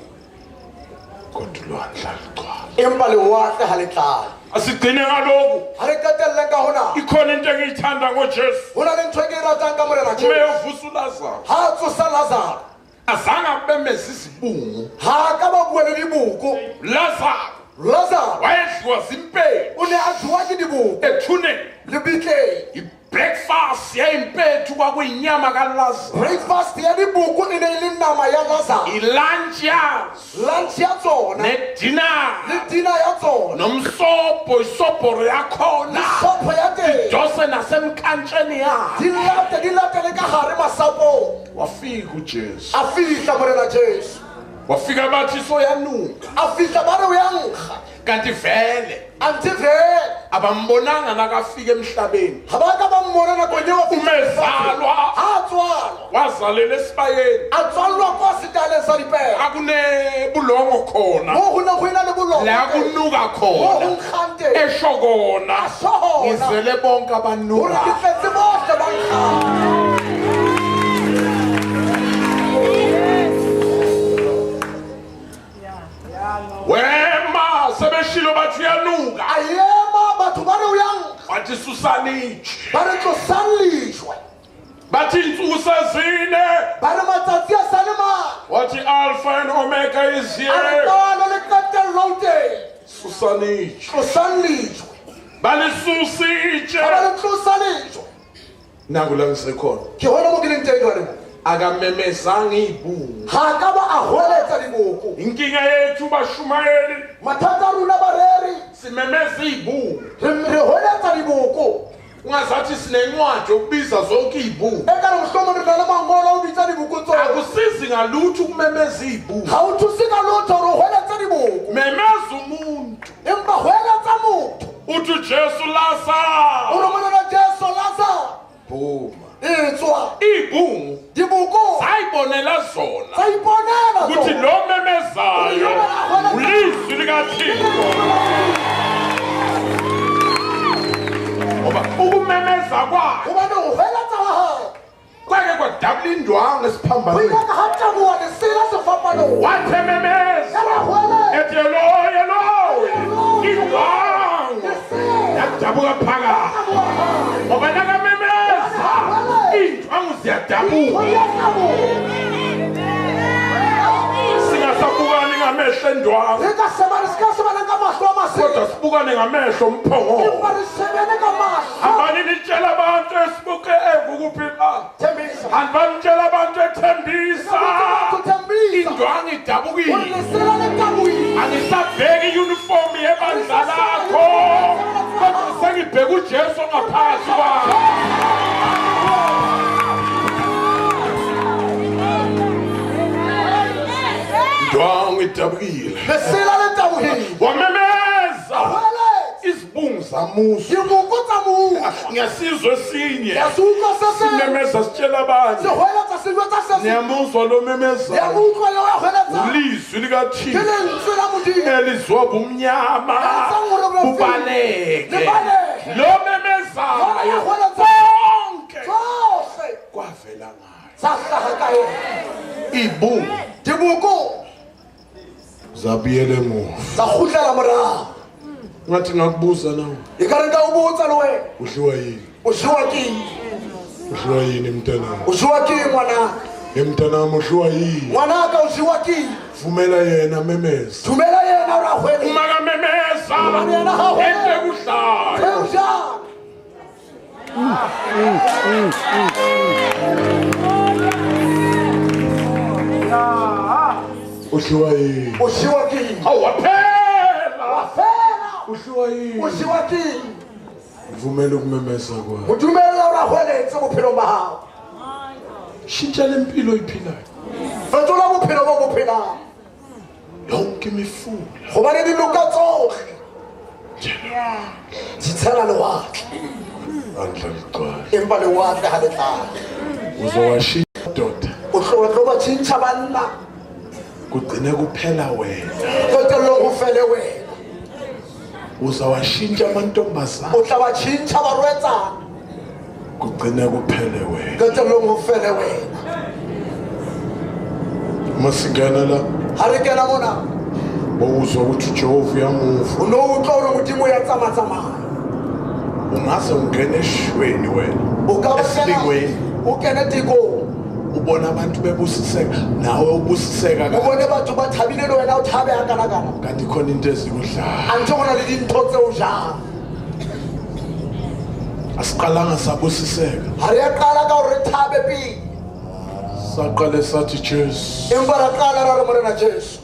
Kodwa lwandla ligcwala. Empa lewatle ha le tlala. Asigcine ngaloku. Ha le qetelle ka hona. Ikhona into engiyithanda ngoJesu. Hona le ntho e ke e ratang ka morena Jesu. Umeyovusa uLazarus. Ha tsosa Lazarus. Azange abemeza izibungu. Ha ka ba bua le dibuko. Lazarus Lazarus wayedliwa zimpeli o ne a tshwa ke dibuko ethuneni. le bitleng. breakfast yayimpethu kwakuyinyama kaLazarus, breakfast ya dibuku e ne le nama ya Lazarus, ilunch yazo lunch ya tsona nedinner le dinner ya tsona, nomsobho isobhoro yakhona sopho ya teng jose nasemkantsheni yakhe. di late le ka gare masapo. Wafika uJesu, A fihla morena Jesu, wafika bathi soyanuka, a fihla ba re o ya nkga, kanti vele ante vele abambonanga nakafika emhlabeni. ga ba ka ba mmona nakong eo a fihla Umezalwa a tswalwa, wazalela esibayeni, a tswalwa kwa setaleng sa dipere akunebulongo khona mo go ne go ena le boloko la teng, kunuka mo go khona nkgang teng, esho kona asho gona ngizele bonke gore abanuka. ke tletse bohle ba nkgang. Wema sebeshilo bathi yanuka, A ema batho ba re o ya nkga, bathi susanitshe, ba re tlosang lešwe, bathi insuku sezine, ba re matsatsi a sa le mane, wathi Alpha and Omega is a re here. qalo le qetello o teng, Susanitshe, tlosang lešwe, balisusitshe. ga ba le tlosa lešwe. Nangu la ngisekhona, Ke hona mo ke leng teng jwale mo, akamemezanga ibhunga. ga ka ba a hweletsa diboko. Inkinga yethu bashumayeli, Mathata a rona bareri simemeza ibhunga. re hweletsa diboko, Ungazathi sinencwadi yokubiza zonke ibhunga. e ka re mohlomong re na le mangolo a ho bitsa diboko tsona. Akusizi ngalutho ukumemeza ibhunga. Ga o thuse ka lotho gore o hweletsa diboko, Memeza umuntu. empa hweletsa motho Uthi uJesu Lazarus. o re monana Jesu Lazarus Phuma. e tswa Ibhunga diboko sayibonela zona tsa iponela ukuthi tsona. lo memezayo ulizwi likaThixo. Ngoba ukumemeza kwakhe Gobane ho hweletsa wa hao kwake kwadabula indwanga ho esiphambanweni. ile ka ha taboha lesela sefapanong. Wathi ememeza Ya ba hweletsa ethi Eloyi, Eloyi, indwanga yadabuka phakathi. taboha hao. Ngoba nakamemeza indwangu ziyadabuka. Singasabukani ngamehlo endwanga, Re ka sheba, re ska shebana ka mahlo a masedi, kodwa sibukane ngamehlo omphongolo. empa re shebane ka mahlo. Hambani nitshela abantu esibuke ekukuphi la. Thembisa. Hambani nitshela abantu ethembisa. Thembisa. Indwanga Gore idabukile. lesela le tabohile. Angisabheki iyunifomu yebandla lakho, kodwa sengibheka uJesu ngaphakathi kwakho. Indwanga idabukile. Lesela le tabohile. Wamemeza Hweletsa. izibungu zamusa. Diboko tsa mohu. Ngesizwe esinye Ya se utlwa se seng. simemeza sitshela Se abanye. hweletsa se jwetsa se seng. Niyamuzwa lo Ya memezayo, mo utlwa leo ya hweletsa. ulizwi Ke likaThixo lentswe la Modimo. elizwa bumnyama bubaleke. Libaleke. Lo memezayo bonke Tsohle kwavela ngayo. tsa hlaha ka yena. Ibhunga Diboko zabuyele emuva. tsa kgutlela morao. Ngathi ngakubuza nawe, E ka re nka o botsa le wena. udliwa yini? O jewa ke eng? Udliwa yini mntanami? O jewa ke eng ngwanaka? Mntanami udliwa yini? Ngwanaka o jewa ke eng? Vumela yena memeza. Dumela yena o re a hweletsa. Uma kamemeza Hobane yena ha hweletsa. ente kuhlayo. Eo jang. Udliwa yini? O jewa ke eng? Awaphela. Fela. Udliwa yini? O jewa ke eng? Vumela ukumemeza kwakho. Mo dumella o re a hweletsa bophelong ba hao. Shintsha le mpilo oyiphilayo. Fetola bophelo bo bo phelang. Yonke imifula Gobane diloka tsohle di tshela lewatle, andla ligcwala. empa lewatle ha le tlale. Uzowashintsha doda O tlo ba tjhentjha banna, kugcine kuphela wena. qetellong ho fele wena. Uzawashintsha amantombazana O tla ba tjhentjha barwetsana, kugcine kuphele wena. qetellong ho fele wena. Masingena la Ha re kena mona, bowuzwa ukuthi uJehova uyamuva. o no utlwa hore Modimo ya tsamaya. Ungaze ungene eshweni wena. O ka ba kena, Esilingweni o kene tekong, ubona abantu bebusiseka nawe ubusiseka o ka. bone batho ba thabile le wena o thabe hakanakana. Kanti khona into ezikudlayo. A ntho go na le dintho tse o jang. asiqalanga sabusiseka ha re ya qala ka hore re thabe pele saqale sathi Jesu empa ra qala ra re morena Jesu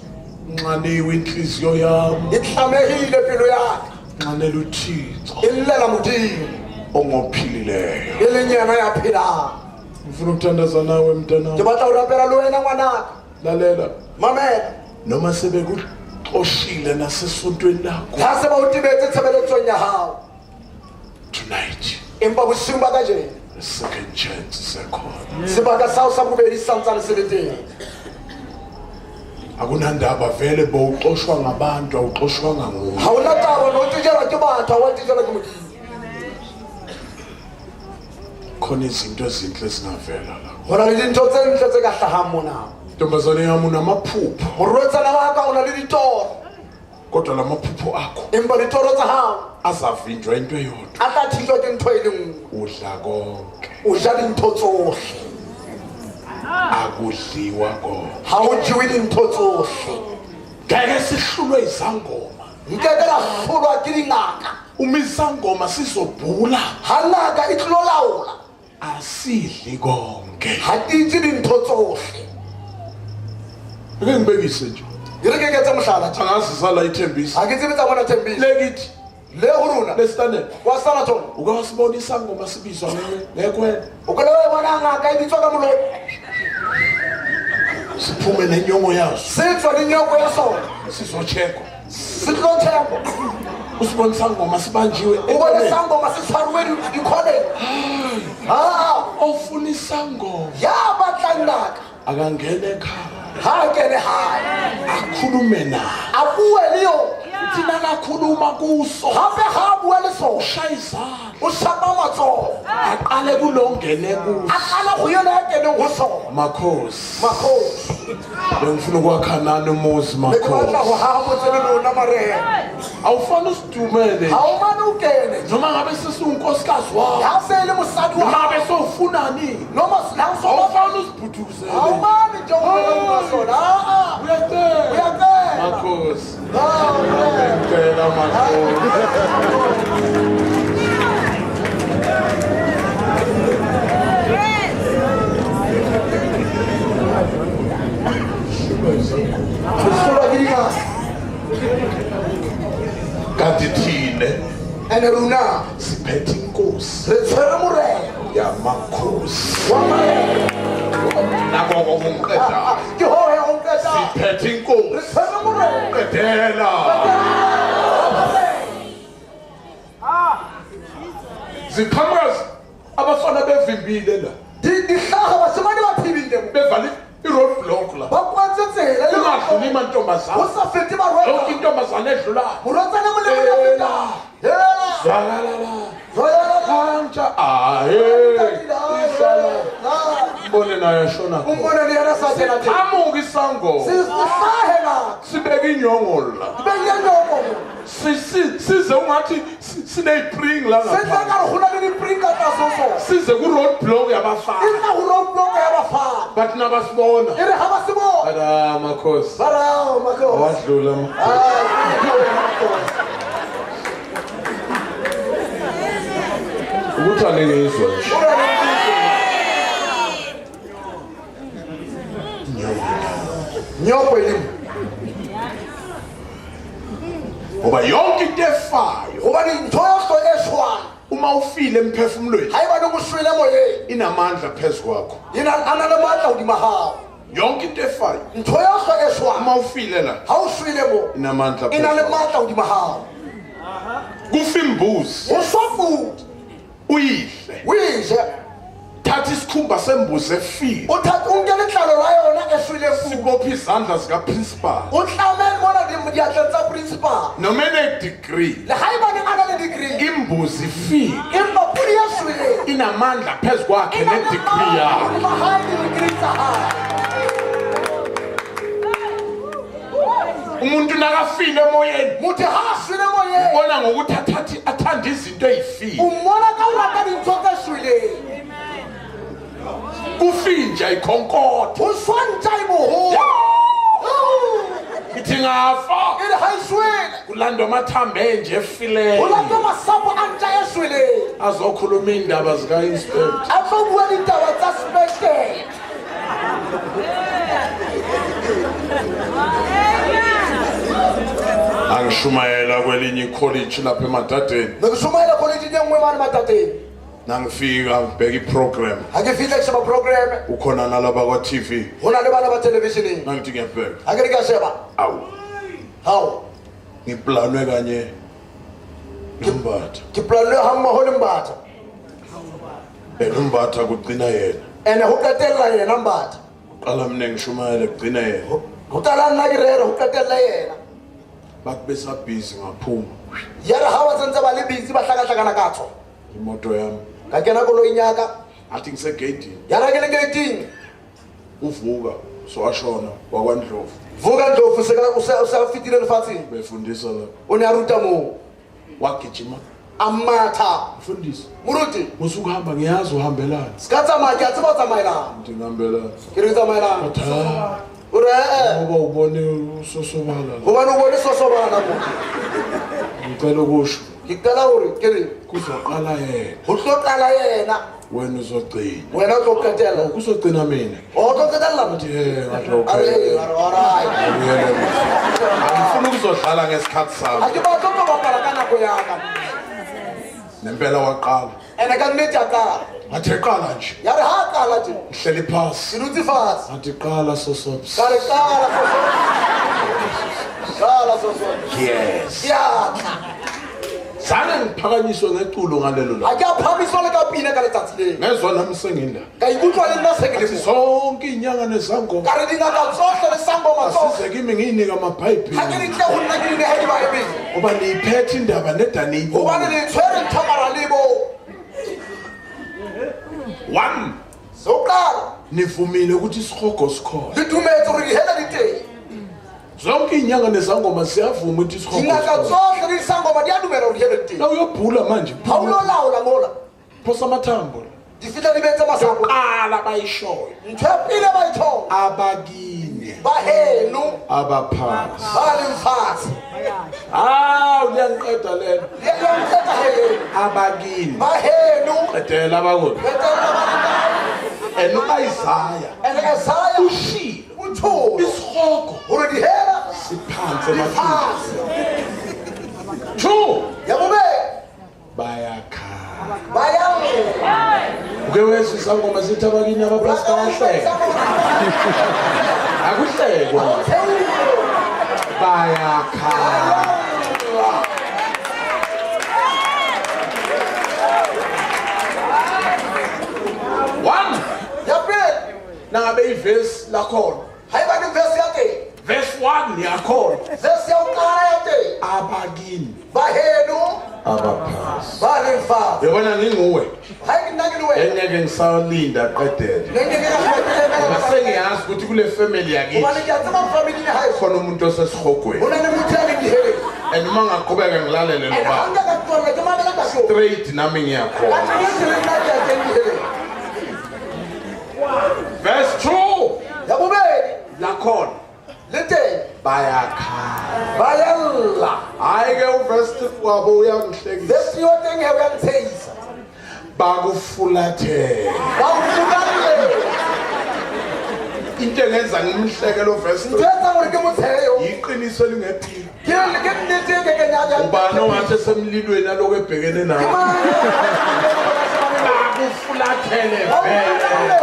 nxaniwe inhliziyo yami e tlamehile pelo yaka nxanela uThixo e llela Modimo ongophilileyo e leng yena ya phelang ngifuna ukuthandaza nawe ke mntanami batla ho rapela le wena ngwanaka lalela mamela noma sebekuxoshile nasesontweni lakho ha se ba o tibetse tshebeletsong ya hao tonight empa bosiung ba kajeno the second chance sekhona sebaka sa hao sa bobedi sa ntsane se le teng akunandaba vele bowuxoshwa ngabantu awuxoshwanga nguwe ha ona taba no tijelwa ke batho ha wa tijelwa ke Modimo khona izinto ezinhle ezingavela la ho na le dintho tse ntle tse ka hlahang mona ntombazane yami unamaphupho morwetsana wa ka o na le ditoro kodwa la maphupho akho empa ditoro tsa hao azavinjwa into eyodwa a tla thijwa ke ntho e le nngwe udla konke o ja dintho tsohle akudliwa konke ha o jewe dintho tsohle ngeke sihlulwe izangoma nkeke la hlolwa ke dingaka uma izangoma sizobhula ha ngaka e tlo laola asidli konke ha titse dintho tsohle ake ngibekise nje e re ke tsa mohlala tje angazi sala ithembisa ha ke tsebe tsa bona thembile lekithi le ho rona lesitanele wa sana thona uke wasibona isangoma sibizwa ngekwena o ka le bona ngaka e bitswa ka moloi siphume nenyongo yazo se tswa le nyoko ya sona sizochekwa se tlo theko usibona isangoma sibanjiwe o bone sangoma se tshwaruwe dikholeng ofuna isangoma ya batlang ngaka akangene ekhaya ha kene hae akhulume naye a bue le yo thina nakhuluma kuso gape ga a bua le sona shayizana o shapa matsogo aqale kulongene kuso a kana go yona ya keneng go sona makhosi makhosi bengifuna ukwakhanani umuzi le ke batla makhosi go haga motse le lona marena awufana usidumele ga o mane o kene noma ngabe sesiwunkosikazi wakho ya se e le mosadi wa noma gago ngabe sowufunani nomoslanso awufana ga o usibhuduzele mane njengoa sona uyacela uyacela makhosi ngicela makhosi hlolwa ke dingaka kanti thine ande rona siphethe inkosi re tshwere morena yamakhosi wa marena nako kokungiqedayo ke hoya go nketa siphethe re inkosi tshwere morena qedela ziqhamazi abafana bevimbile la dihlaga basemane ba phebile mo bevale i-road block la ba kwantse tsela le ungadluli go mantombazana sa fete yonke barwetsana intombazana edlulayo morwetsana molemoyafeta hela zwakalala zoyala kanja ahe isala mbone naye ashona khona umbone le yena sa tsena teng amuka isangoma sihlahe ngaka sibeke inyongo la beyenyoko size ungathi sineyipring la sentle ngapha kare go na le diprinka tsa soso size ku-road block e yabafana tla go roadblock ya bafana bathi nabasibona e re ga ba se bona ada makhosi barao makhosi awadlula ukuthi aningizwa nyoko elimo ngoba yonke into efayo gobane ntho yoso e shwana uma ufile emphefumulweni ga e bane go swele moyeng inamandla phezu kwakho a na le maatla godima gago yonke into efayo ntho yoso e shwana uma ufile la ga o swele mo inamandla e na le phezu kwakho maatla godima gago kufa imbuzi go swa pudi uyidle o eje thatha isikhumba sembuzi efile o nke letlalo la yona e swele pudi sibophe izandla zikaprincipal o tlame mona diatleng tsa principal noma enedegree le ga e bane a na le degree imbuzi ifile empa pudi ya sweleng inamandla phezu kwakhe nedegree yakhe godima gae di-degree tsa gae umuntu nakafile emoyeni motho ga a swele moyeng ubona ngokuthi athande izinto ey'file o mmona ka o rata dintho tse sweleng kufinja ikhonkotho o swantša e mogo ithi ngafa e re ga e swele kulandwa amathambo enje efileyo go lata masapo a ntša e sweleng azokhuluma indaba zika inspector. Afobua ditaba tsa spectate. Angishumayela kwelinye college lapha eMathateni. Nokushumayela college nyengwe mani Mathateni. Nangifika ngibheka iprogram. Ake fitla kusheba program. Ukhona nalaba kwa TV. Hona le bana ba television. Nangithi ngiyabheka. Ake rikasheba. Awu. How? Ngiplanwe kanye nombatha. Ke planle ha mmoho le Mbatha. Nombatha kugcina yena. Ene ho qetella yena Mbatha. Qala mina ngishumayela kugcina yena. Ho qala nna ke rera ho qetella yena. Bakubesa busy ngaphuma. Yare ha wa tsentse ba le busy ba hlaka-hlakana ka tsho. Imoto yami. Ka kena koloi nyaka. Athi ngisegate. Yara ke le gating. Uvuka so ashona wakwaNdlovu. Vuka Ndlovu se fitile lefatsheng. Befundisa la. O ne a ruta moo. Wagijima. Amatha. Mfundisi. Muruti. Musukuhamba ngiyazi uhambelana. Ska tsamaya ke a tseba o tsamaelana. Ngihambelana. Ke re tsamaelana. Cha. O re eh. Ngoba ubone usosobala. Hobane o bone sosobana mo. Ngicela ukusho Ke qala hore ke re kuzoqala yena. ho tlo qala yena. Wena uzogcina. Wena o tlo qetella. Kuzogcina mina. O tlo qetella mo. Ngiyele. Angifuni ukuzodlala ngesikhathi Ha sami. ke ba tlo bapala ka nako ya ka. Nempela waqala. Ene ka nnete a qala. Ngathi eqala nje. Yare ha qala tje. Ngihleli phasi. Ke dutse fatshe. Ngathi qala sosobs. Ka re qala soso. Qala soso. Yes. Ya. Sana ngiphakanyiswe ngeculo ngalelo la. Ha ke a phamiswa le ka pina ka letsatsi lena. Ngezwa nami sengila. Ka ikutlwa le nna se ke le mo. Zonke inyanga nezangoma. Ka re dingaka tsohle le sangoma tsohle. Asize kimi ngiyinika amabhayibheli. Ha ke ditle ho nna ke di neha dibaebele. Ngoba niyiphethe indaba nedanibo. Hobane le tshwere nthamara le bo. 1 Soqala. nivumile ukuthi isihogo sikhona. Le dumetse hore dihela di teng. Zonke inyanga nezangoma siyavuma ukuthi isihogo Dingaka sikhona. tsohle le sangoma di a dumela hore dihela di teng. Na uyobhula manje. Ha o lo laola mola. Phosa amathambo. Di fihla di betse masapo. Qala bayishoyo. Ntho ya pele ba e thola. Abakini. Ba heno. Abaphasi. Ba le mfatshe. Uyangiqeda lena. Le ya mfeta heno. Abakini. Ba heno. Qedela bakho. Qetella ba Eno Isaiah. ene Esaya Ushilo. uthola Isihogo hore dihela siphansi emathini. phasi. 2 Ya bobedi. bayakhala. Bayangena. Uke wezwe isangoma sithi abakini abaphasi kahle. Akuhlekwa. Bayakhala. One. Yapeli. Nangabe ivesi lakhona. Hayiba ke verse ya teng. Verse 1 yakhona. Verse ya uqala ya teng. Abakini Baheno abaphasi. ba le mfatshe. Yabona nginguwe. Hayi ke nna ke le wena. Engeke ngisalinda qedele. Ngeke ke ka shwetele Base ngiyazi ukuthi kule family yakithi Hobane ke a tseba family ya hae. khona umuntu osesihogweni. Hona le motho ya le diheleng. And uma ngaqhubeka ngilalele lo Ene ha baba. nka ka tlolla ke mamela ka show. Straight nami Ka ngiyakhona. nnete le nna ke a teng diheleng. Verse 2 Ya bobedi lakhona le teng. bayakhala. Ba ya lla. Hayi ke uverse 3 wabo uyangihlekisa. Verse yo teng he o ya ntshehisa. Bakufulathela. Ba o fukalle. Into engenza ngimhleke lo verse Ntho 3 e etsang hore ke mo tshehe yo. yiqiniso elingephila. Ke nnete e ke nyanya. Ubani ongathi esemlilweni aloko ebhekene nawo. Bakufulathele vele.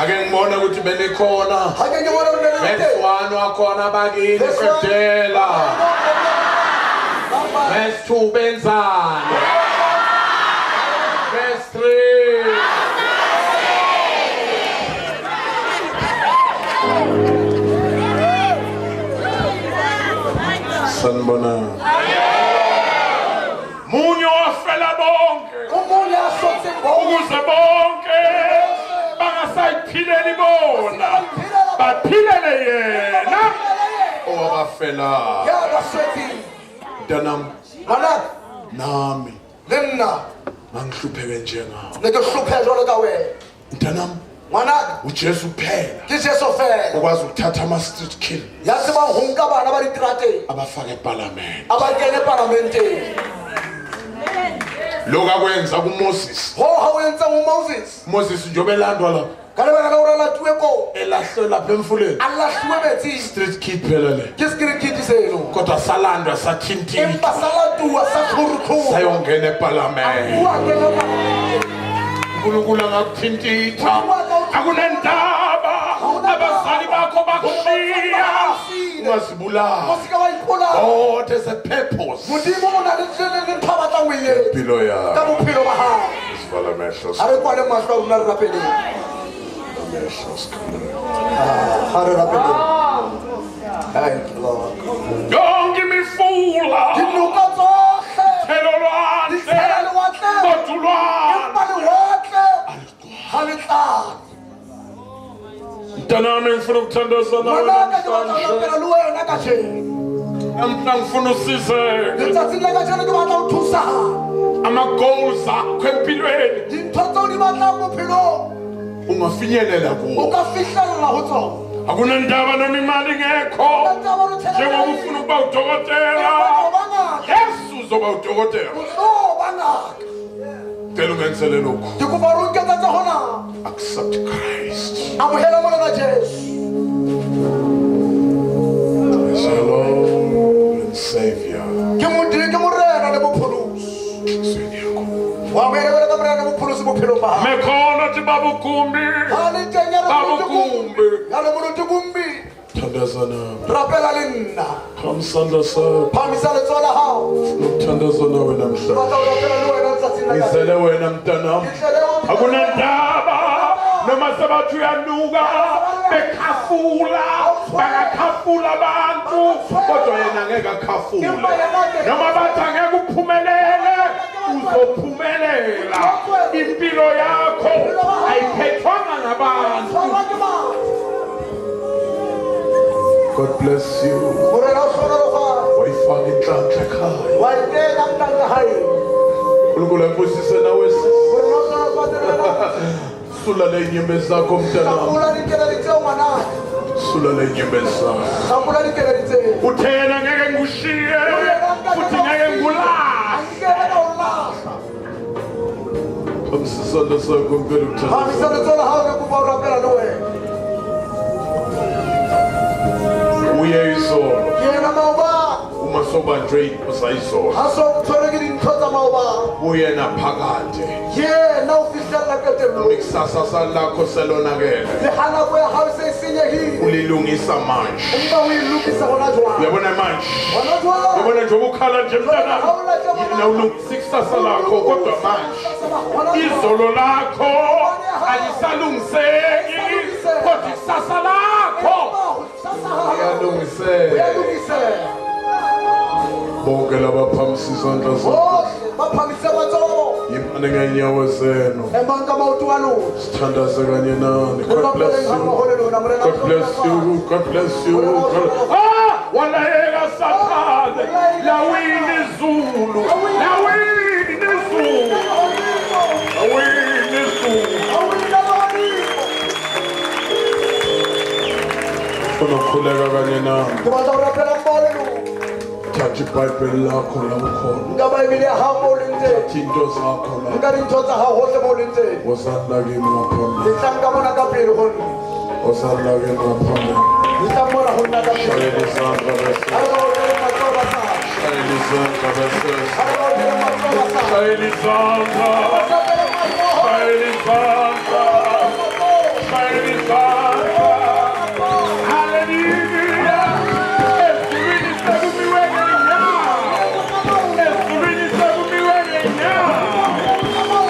Ake ngibona ukuthi benikhona. Ha ke ke bona hore le Verse teng. 1 wakhona bakini Verse 1. qedela. Verse 2 benzani. Verse 3 sanibona. Munye wafela bonke Umunye asotse bonke. ukuze bonke bangasayiphileli bona baphilele yena owabafela. Ya basweti. Mntanami Ngwanaka. nami Lenna. Ngangihlupheke njengawe. Le ke hluphe jwalo ka wena. Mntanam, Ngwanaka. uJesu phela Ke Jesu fela. okwazi ukuthatha ama-street kill Ya tseba ho nka bana ba diterateng. abafake eParliament. A ba kene parlamenteng. Lokhu akwenza kuMoses. Ho ha o entse ho Moses. Moses njengoba elandwa la Ka lebaka la hore a latuwe ko. elahlwe lapha emfuleni. A lahluwe metsing. Street kid phela le. Ke sekirikiti seno. Kodwa salandwa sathintithwa Empa sa latuwa sa khurukhu. sayongena eParliament. Bua ke no parlamenteng. uNkulunkulu angakuthintitha. Akunendaba abazali bakho bakushiya. Ungazibulali. Mo se ka wa ipolaya. God has a purpose. Modimo o na le tsene le ntho a batlang ho e etsa. Impilo Ka yakho. bophelo ba hao. Isivala amehlo A re kwale mahlo a rona re rapeleng. Ha re rapeleng. Thank you, Lord. yonke imifula Dinuka tsohle. thelo lwandle Ditsela lewatle. kodulwane Empa lewatle. Ha le tlale. mntanami ngifuna ukuthandaza nawe Ngwanaka ke batla ho namhlanje rapela le wena kajeno. mna ngifuna usizeke Letsatsing la kajeno ke batla ho thusahala. ama-goals akho empilweni Dintho tseo di batlang bophelong. ungafinyelela O kuwo ka fihlella ho tsona. akunendaba noma imali ngekho Taba re tshela. njengoba ufuna ukuba udokotela yesu uzoba udokotela O bangaka. cela ungenzele lokhu Ke kopa hore o nketsetse hona. accept Christ Amohela molena Jesu. as your Lord and Savior Ke modimo ke morena le bopholosi. enhlizweni yakho Wa mo elebele ka morena le bopholosi bophelong ba hao. mekhona thi babukumbi Ha le teng ya le moluti kumbi. babukumbi Ya le moluti kumbi. thandazana Rapela le nna. phamsandla sakho Phamisa letsoho la hao. nokuthandaza nawe Ke namhlanje batla ho rapela le wena letsatsing la kajeno. ngizele wena mntanam Ngihlele wena. akunendaba noma sebathi uyanuka bekhafula bangakhafula abantu kodwa yena angeke akhafule noma bathi angeke uphumelele uzophumelela impilo yakho ayiphethwanga ngabantu. Tshwarwa ke batho. God bless you Morena o hlonolofatsa. wayifaka inhlanhla ekhaya Wa e kenya ntlanka hae. uNkulunkulu abusise nawe sisi. Morena o hlonolofatsa lena. Sulale inyembezi zakho mntanami Hlakula dikeledi tseo ngwanaka. sulale inyembezi zakho Hlakula dikeledi tseo. uthena ngeke ngikushiye futhi ngeke ngikulahle. Angikele ka o lahla. Isandla sakho mpela Phamisa ukuthandaza letsoho la hao ke kopa ho rapela le wena. uye izolo Ke yena maobane. uma sobanjwe iphosa izolo Ha so tshwere ke dintho tsa maobane. uye naphakade Yena o fihlella qetellong. ikusasa lakho selonakele Le ha nako ya hao e se e senyehile. ulilungisa manje Empa o e lokisa hona jwale. uyabona manje Hona jwale. uyabona njengoba ukhala nje mntanami yena ulungisa ikusasa lakho kodwa manje izolo lakho alisalungiseki kodwa ikusasa lakho liyalungiseka uyalungisela. bonke labaphamisa izandla zabo Bohle baphamise matsoho. yimane ngeenyawo zenu Emanka maoto a lona. sithandaze kanye nani Le God bless bapeleng ha you mmoho le lona. Morena o God bless you God bless you walayeka sathane lawini izulu lawini izulu lawini izulu Awina lawini. funa ukukhuleka kanye nami Ke batla ho rapela mmoho le lona. thatha ibhayibheli lakho la ukhona Nka Baebele ya hao moo o leng teng. thatha into zakho la Nka dintho tsa hao hohle moo o leng teng. wozalla kimi ngaphambili Le tlang ka mona ka pele ho nna. wozalla kimi ngaphambili Le tlang mona ho nna ka pele. shayela izandla bese Ha re ba otele matsoho ba sa. shayela izandla bese Ha re ba otele matsoho ba sa. shayela izandla Otele matsoho. shayela izandla shayela izandla hallelujah esibini sekumiweke nyawo esibini sekumiweke nyawo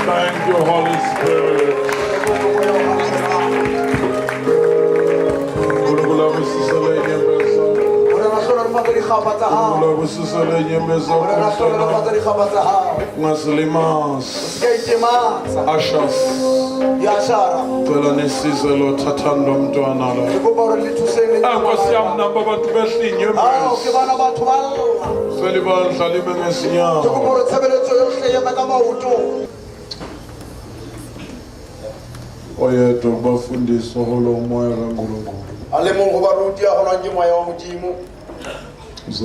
thank you Holy Spirit uNkulunkulu abusisele inyembezi zakho Morena hlola re mabele dikgapa tsa hao ulabusisa lenyemeza o rena tlhonolofatsa dikgapa tsa hao ungasilimazi ka itematsa ashas diashara cela nisize lo thathandwa mntwana ke la kopa gore le thuseng nkosi yam namba abantu behlinyemeza ke bana batho ba lla selibandla lime ke ngezinyawo kopa gore tshebeletso yohle eme ka maoto oyedwa kubafundisa holo umoya kankulunkulu a le mong go baruti a golwang ke moya wa modimo